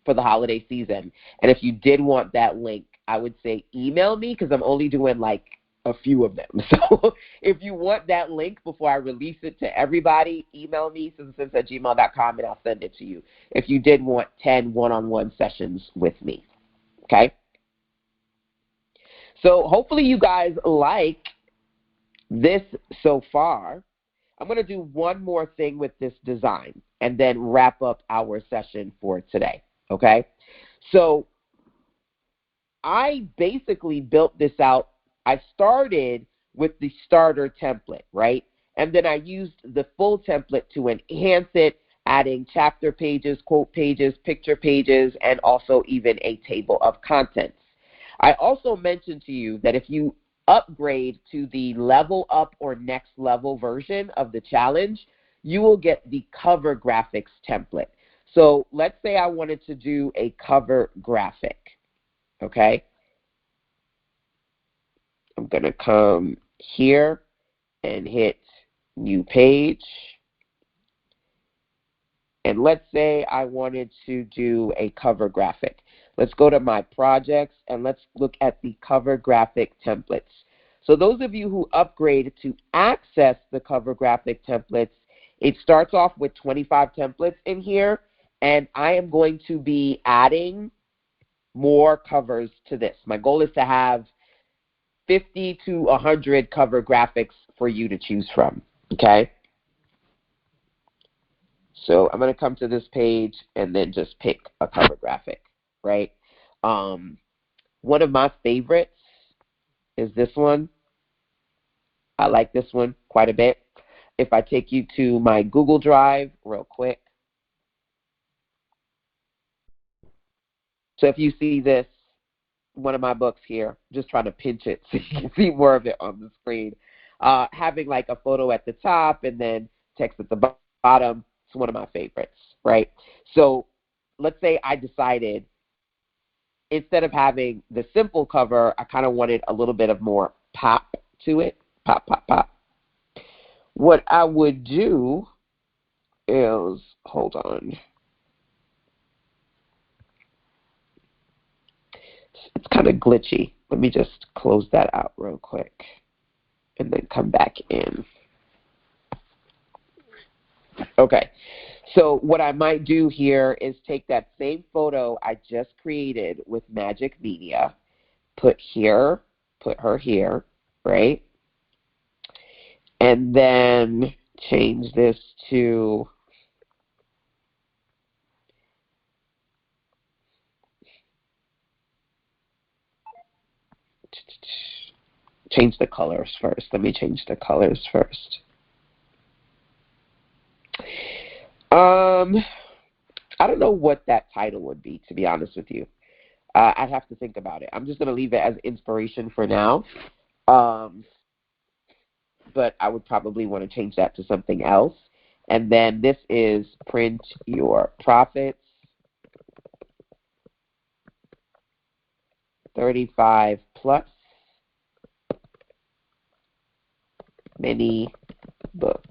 for the holiday season. And if you did want that link, I would say email me, because I'm only doing like a few of them. So if you want that link before I release it to everybody, email me, citizensense@gmail.com, and I'll send it to you if you did want 10 one-on-one sessions with me, okay? So hopefully you guys like this so far. I'm going to do one more thing with this design and then wrap up our session for today, okay? So I basically built this out. I started with the starter template, right? And then I used the full template to enhance it, adding chapter pages, quote pages, picture pages, and also even a table of contents. I also mentioned to you that if you upgrade to the level up or next level version of the challenge, you will get the cover graphics template. So let's say I wanted to do a cover graphic, okay? I'm going to come here and hit new page. And let's say I wanted to do a cover graphic. Let's go to my projects and let's look at the cover graphic templates. So those of you who upgrade to access the cover graphic templates, it starts off with 25 templates in here, and I am going to be adding more covers to this. My goal is to have 50 to 100 cover graphics for you to choose from, okay? So I'm going to come to this page and then just pick a cover graphic, right? One of my favorites is this one. I like this one quite a bit. If I take you to my Google Drive real quick. So if you see this, one of my books here, just trying to pinch it so you can see more of it on the screen. Having like a photo at the top and then text at the bottom, it's one of my favorites, right? So let's say I decided instead of having the simple cover, I kind of wanted a little bit of more pop to it. Pop, pop, pop. What I would do is, hold on. It's kind of glitchy. Let me just close that out real quick and then come back in. Okay, so what I might do here is take that same photo I just created with Magic Media, put here, put her here, right? And then change this to change the colors first. Let me change the colors first. I don't know what that title would be, to be honest with you. I'd have to think about it. I'm just going to leave it as inspiration for now. But I would probably want to change that to something else. And then this is print your profits. 35 plus mini book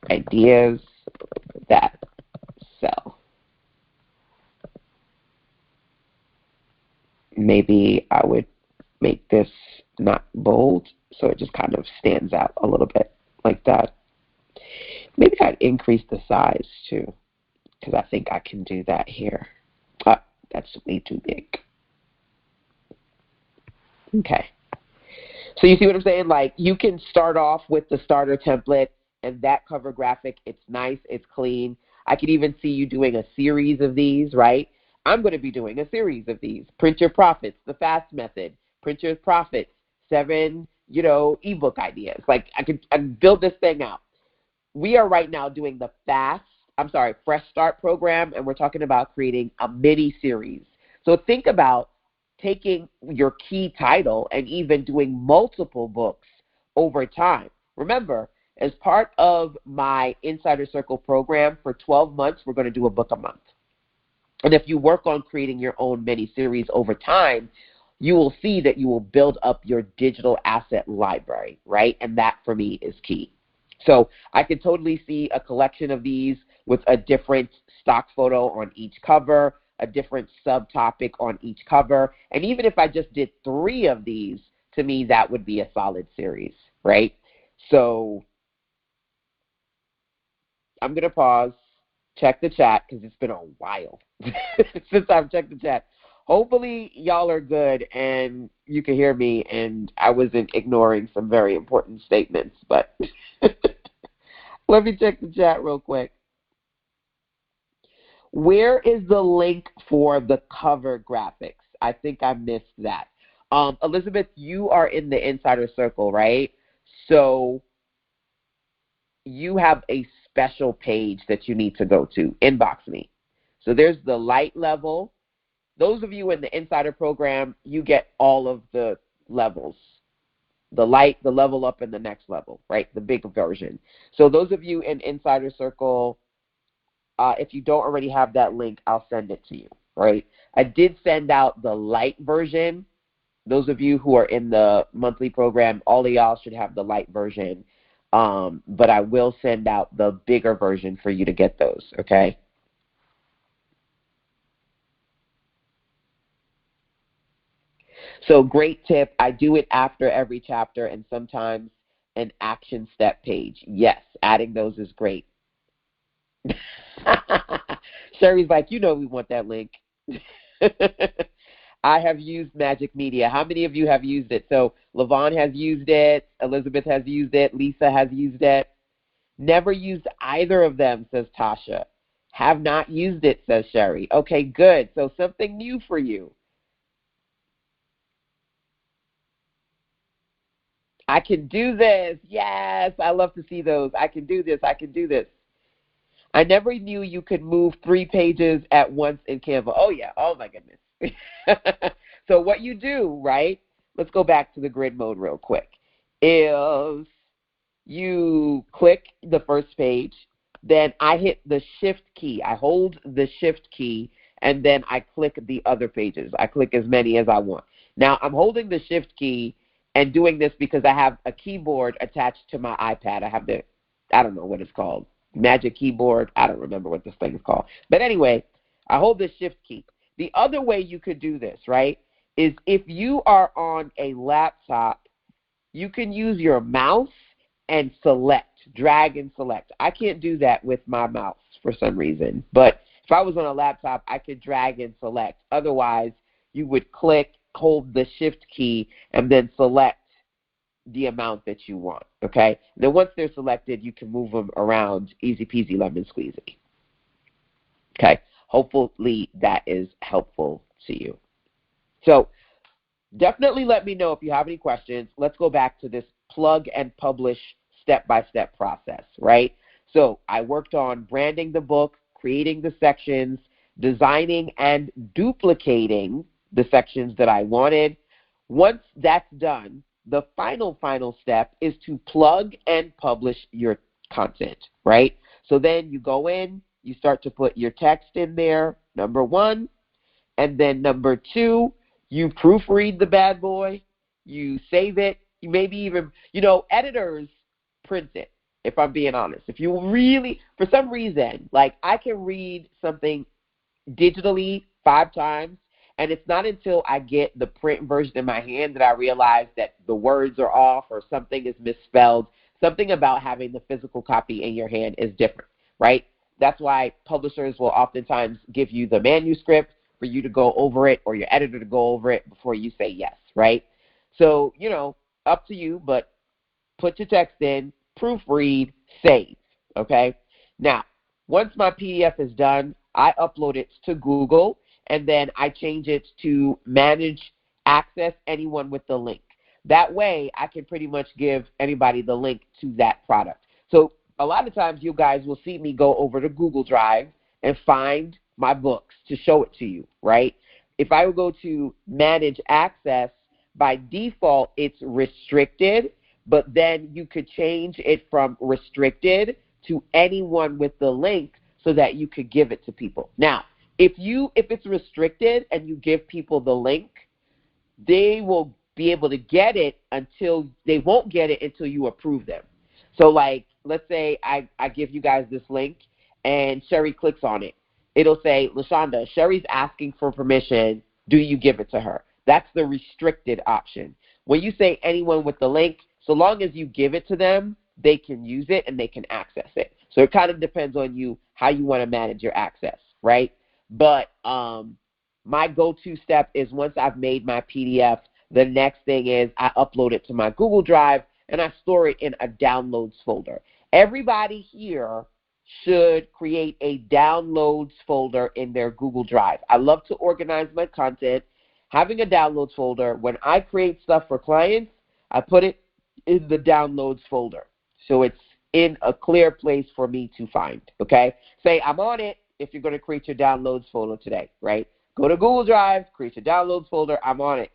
ideas that sell. Maybe I would make this not bold, so it just kind of stands out a little bit like that. Maybe I'd increase the size too, because I think I can do that here. That's way too big. Okay. So you see what I'm saying? Like, you can start off with the starter template and that cover graphic. It's nice. It's clean. I could even see you doing a series of these, right? I'm going to be doing a series of these. Print your profits, the FAST method. Print your profits, 7, ebook ideas. Like, I could build this thing out. We are right now doing the Fresh Start program, and we're talking about creating a mini series. So think about taking your key title and even doing multiple books over time. Remember, as part of my Insider Circle program, for 12 months, we're going to do a book a month. And if you work on creating your own mini-series over time, you will see that you will build up your digital asset library, right? And that, for me, is key. So I could totally see a collection of these with a different stock photo on each cover, a different subtopic on each cover. And even if I just did 3 of these, to me, that would be a solid series, right? So I'm going to pause, check the chat, because it's been a while since I've checked the chat. Hopefully y'all are good and you can hear me and I wasn't ignoring some very important statements, but let me check the chat real quick. Where is the link for the cover graphics? I think I missed that. Elizabeth, you are in the Insider Circle, right? So you have a special page that you need to go to, Inbox Me. So there's the light level. Those of you in the Insider program, you get all of the levels. The light, the level up, and the next level, right? The big version. So those of you in Insider Circle, if you don't already have that link, I'll send it to you, right? I did send out the light version. Those of you who are in the monthly program, all of y'all should have the light version. But I will send out the bigger version for you to get those, okay? So great tip. I do it after every chapter and sometimes an action step page. Yes, adding those is great. Sherry's like, we want that link. I have used Magic Media. How many of you have used it? So Lavon has used it. Elizabeth has used it. Lisa has used it. Never used either of them, says Tasha. Have not used it, says Sherry. Okay, good. So something new for you. I can do this. Yes, I love to see those. I can do this. I can do this. I never knew you could move 3 pages at once in Canva. Oh, yeah. Oh, my goodness. So what you do, right? Let's go back to the grid mode real quick. Is you click the first page, then I hit the shift key. I hold the shift key, and then I click the other pages. I click as many as I want. Now, I'm holding the shift key and doing this because I have a keyboard attached to my iPad. I have I don't know what it's called, Magic Keyboard. I don't remember what this thing is called. But anyway, I hold the shift key. The other way you could do this, right, is if you are on a laptop, you can use your mouse and select, drag and select. I can't do that with my mouse for some reason. But if I was on a laptop, I could drag and select. Otherwise, you would click, hold the shift key, and then select the amount that you want, okay? Then once they're selected, you can move them around easy peasy lemon squeezy. Okay, hopefully that is helpful to you. So definitely let me know if you have any questions. Let's go back to this plug and publish step-by-step process, right? So I worked on branding the book, creating the sections, designing and duplicating the sections that I wanted. Once that's done, the final step is to plug and publish your content, right? So then you go in, you start to put your text in there, number 1, and then number 2, you proofread the bad boy, you save it, you maybe even, editors print it, if I'm being honest. If you really, for some reason, like I can read something digitally 5 times, and it's not until I get the print version in my hand that I realize that the words are off or something is misspelled. Something about having the physical copy in your hand is different, right? That's why publishers will oftentimes give you the manuscript for you to go over it or your editor to go over it before you say yes, right? So, up to you, but put your text in, proofread, save, okay? Now, once my PDF is done, I upload it to Google, and then I change it to manage access anyone with the link. That way, I can pretty much give anybody the link to that product. So a lot of times you guys will see me go over to Google Drive and find my books to show it to you, right? If I would go to manage access, by default, it's restricted, but then you could change it from restricted to anyone with the link so that you could give it to people. Now, if it's restricted and you give people the link, they will be able to get it they won't get it until you approve them. So like, let's say I give you guys this link and Sherry clicks on it. It'll say, LaShonda, Sherry's asking for permission. Do you give it to her? That's the restricted option. When you say anyone with the link, so long as you give it to them, they can use it and they can access it. So it kind of depends on you how you want to manage your access, right? But my go-to step is once I've made my PDF, the next thing is I upload it to my Google Drive and I store it in a downloads folder. Everybody here should create a downloads folder in their Google Drive. I love to organize my content. Having a downloads folder, when I create stuff for clients, I put it in the downloads folder. So it's in a clear place for me to find, okay? Say I'm on it if you're going to create your downloads folder today, right? Go to Google Drive, create your downloads folder, I'm on it.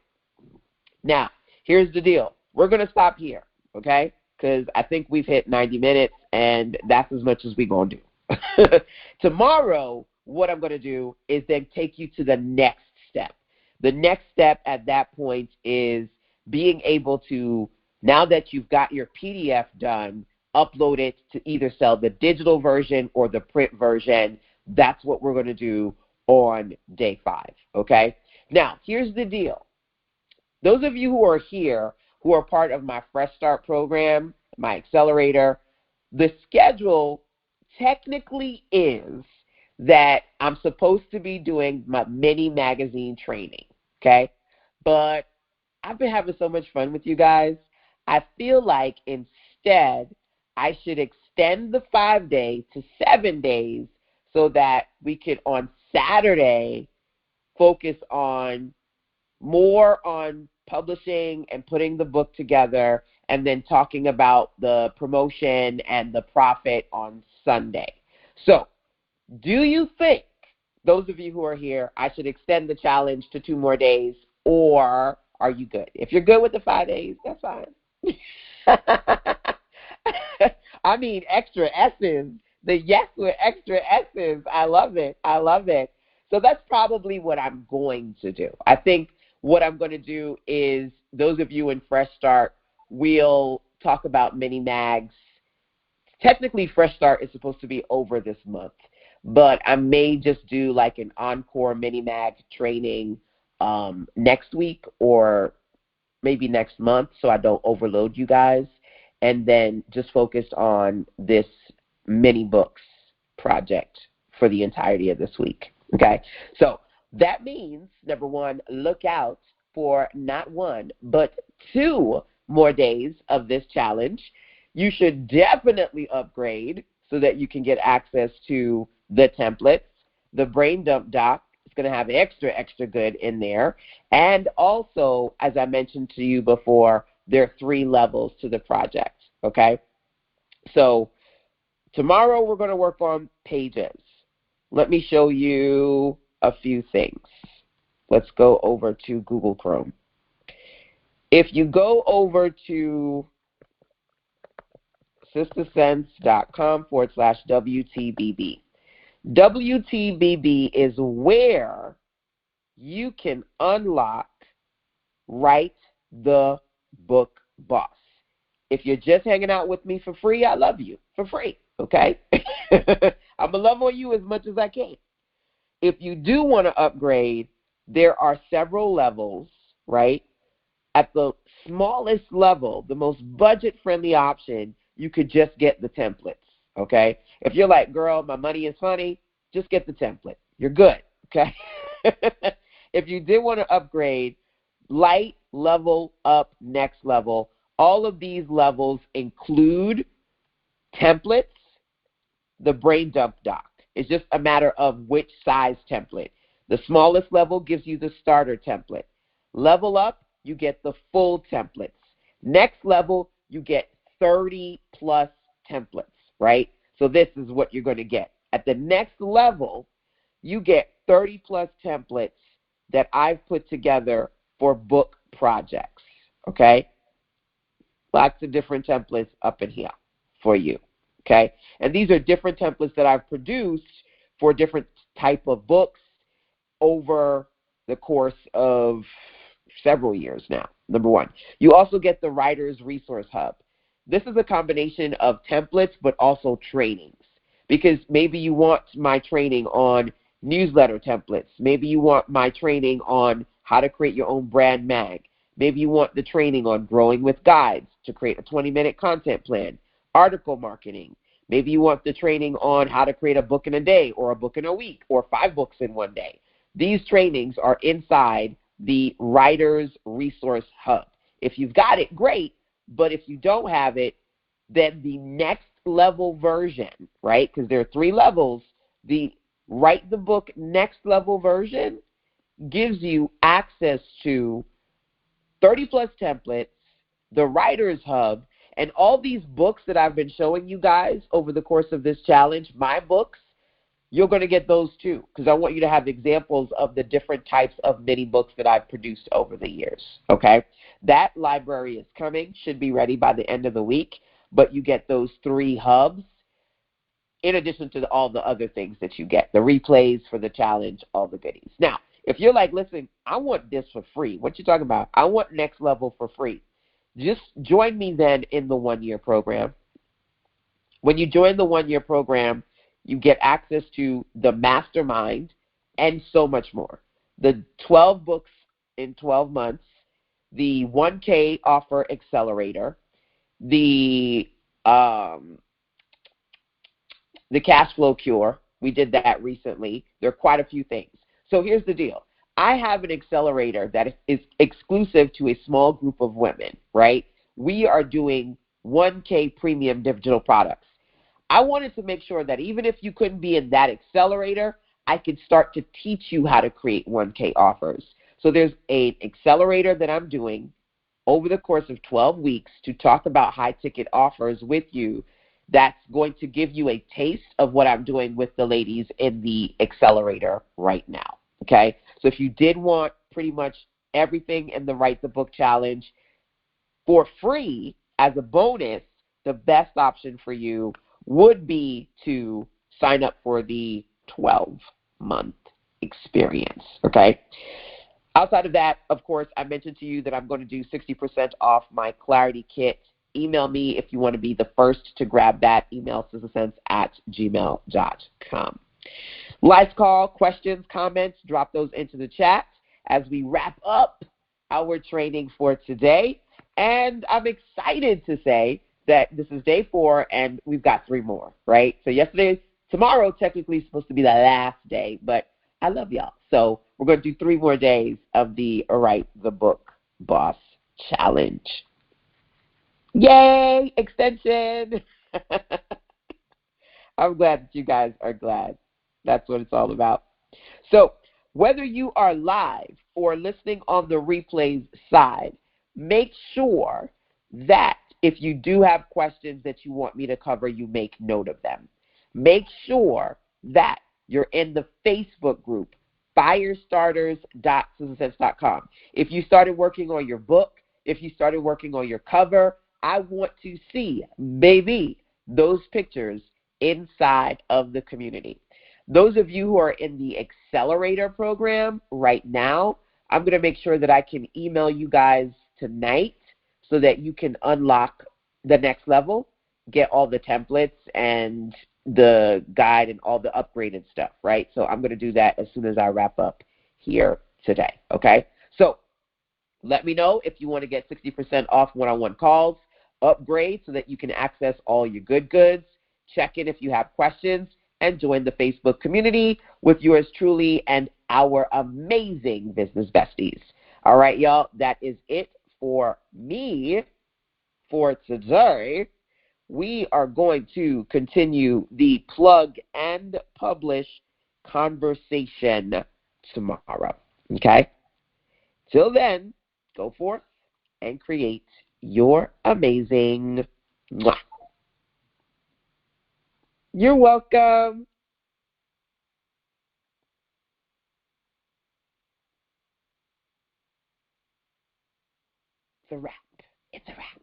Now, here's the deal. We're going to stop here, okay? Because I think we've hit 90 minutes, and that's as much as we're going to do. Tomorrow, what I'm going to do is then take you to the next step. The next step at that point is being able to, now that you've got your PDF done, upload it to either sell the digital version or the print version. That's what we're going to do on day 5, okay? Now, here's the deal. Those of you who are here, who are part of my Fresh Start program, my accelerator, the schedule technically is that I'm supposed to be doing my mini magazine training, okay? But I've been having so much fun with you guys. I feel like instead I should extend the 5-day to 7 days so that we could on Saturday focus on more on publishing and putting the book together, and then talking about the promotion and the profit on Sunday. So, do you think, those of you who are here, I should extend the challenge to 2 more days, or are you good? If you're good with the 5 days, that's fine. I mean, extra S's. The yes with extra S's. I love it. I love it. So that's probably what I'm going to do. I think what I'm going to do is, those of you in Fresh Start, we'll talk about mini mags. Technically, Fresh Start is supposed to be over this month, but I may just do like an encore mini mag training next week or maybe next month, so I don't overload you guys, and then just focus on this mini books project for the entirety of this week. Okay, so that means, number one, look out for not 1 but 2 more days of this challenge. You should definitely upgrade so that you can get access to the templates. The brain dump doc is going to have extra good in there. And also, as I mentioned to you before, there are 3 levels to the project, okay? So tomorrow we're going to work on pages. Let me show you a few things. Let's go over to Google Chrome. If you go over to sistersense.com/WTBB, WTBB is where you can unlock Write the Book Boss. If you're just hanging out with me for free, I love you for free, okay? I'm going to love on you as much as I can. If you do want to upgrade, there are several levels, right? At the smallest level, the most budget-friendly option, you could just get the templates, okay? If you're like, girl, my money is funny, just get the template. You're good, okay? If you did want to upgrade, light, level, up, next level, all of these levels include templates, the brain dump doc. It's just a matter of which size template. The smallest level gives you the starter template. Level up, you get the full templates. Next level, you get 30 plus templates, right? So this is what you're going to get. At the next level, you get 30 plus templates that I've put together for book projects, okay? Lots of different templates up in here for you, okay? And these are different templates that I've produced for different type of books over the course of several years now, number one. You also get the Writer's Resource Hub. This is a combination of templates but also trainings, because maybe you want my training on newsletter templates. Maybe you want my training on how to create your own brand mag. Maybe you want the training on growing with guides to create a 20-minute content plan, article marketing. Maybe you want the training on how to create a book in a day or a book in a week or 5 books in one day. These trainings are inside the Writer's Resource Hub. If you've got it, great, but if you don't have it, then the next level version, right, because there are 3 levels, the Write the Book next level version gives you access to 30 plus templates, the Writer's Hub, and all these books that I've been showing you guys over the course of this challenge, my books. You're going to get those too, because I want you to have examples of the different types of mini books that I've produced over the years, okay? That library is coming, should be ready by the end of the week, but you get those 3 hubs in addition to all the other things that you get, the replays for the challenge, all the goodies. Now, if you're like, listen, I want this for free. What you talking about? I want next level for free. Just join me then in the 1-year program. When you join the 1-year program, you get access to the mastermind and so much more. The 12 books in 12 months, the 1K offer accelerator, the cash flow cure. We did that recently. There are quite a few things. So here's the deal. I have an accelerator that is exclusive to a small group of women, right? We are doing 1K premium digital products. I wanted to make sure that even if you couldn't be in that accelerator, I could start to teach you how to create 1K offers. So there's an accelerator that I'm doing over the course of 12 weeks to talk about high-ticket offers with you that's going to give you a taste of what I'm doing with the ladies in the accelerator right now, okay? So if you did want pretty much everything in the Write the Book Challenge for free as a bonus, the best option for you would be to sign up for the 12-month experience, okay? Outside of that, of course, I mentioned to you that I'm going to do 60% off my Clarity Kit. Email me if you want to be the first to grab that. Email sistersense@gmail.com. Last call, questions, comments, drop those into the chat as we wrap up our training for today. And I'm excited to say that this is day 4 and we've got 3 more, right? So tomorrow technically is supposed to be the last day, but I love y'all. So we're going to do 3 more days of the Write the Book Boss Challenge. Yay, extension. I'm glad that you guys are glad. That's what it's all about. So whether you are live or listening on the replays side, make sure that if you do have questions that you want me to cover, you make note of them. Make sure that you're in the Facebook group, firestarters.sistersense.com. If you started working on your book, if you started working on your cover, I want to see, baby, those pictures inside of the community. Those of you who are in the Accelerator program right now, I'm going to make sure that I can email you guys tonight so that you can unlock the next level, get all the templates and the guide and all the upgraded stuff, right? So I'm going to do that as soon as I wrap up here today, okay? So let me know if you want to get 60% off one-on-one calls, upgrade so that you can access all your good goods, check in if you have questions, and join the Facebook community with yours truly and our amazing business besties. All right, y'all, that is it for me for today. We are going to continue the plug and publish conversation tomorrow, okay? Till then, go forth and create your amazing. Mwah. You're welcome. It's a wrap. It's a wrap.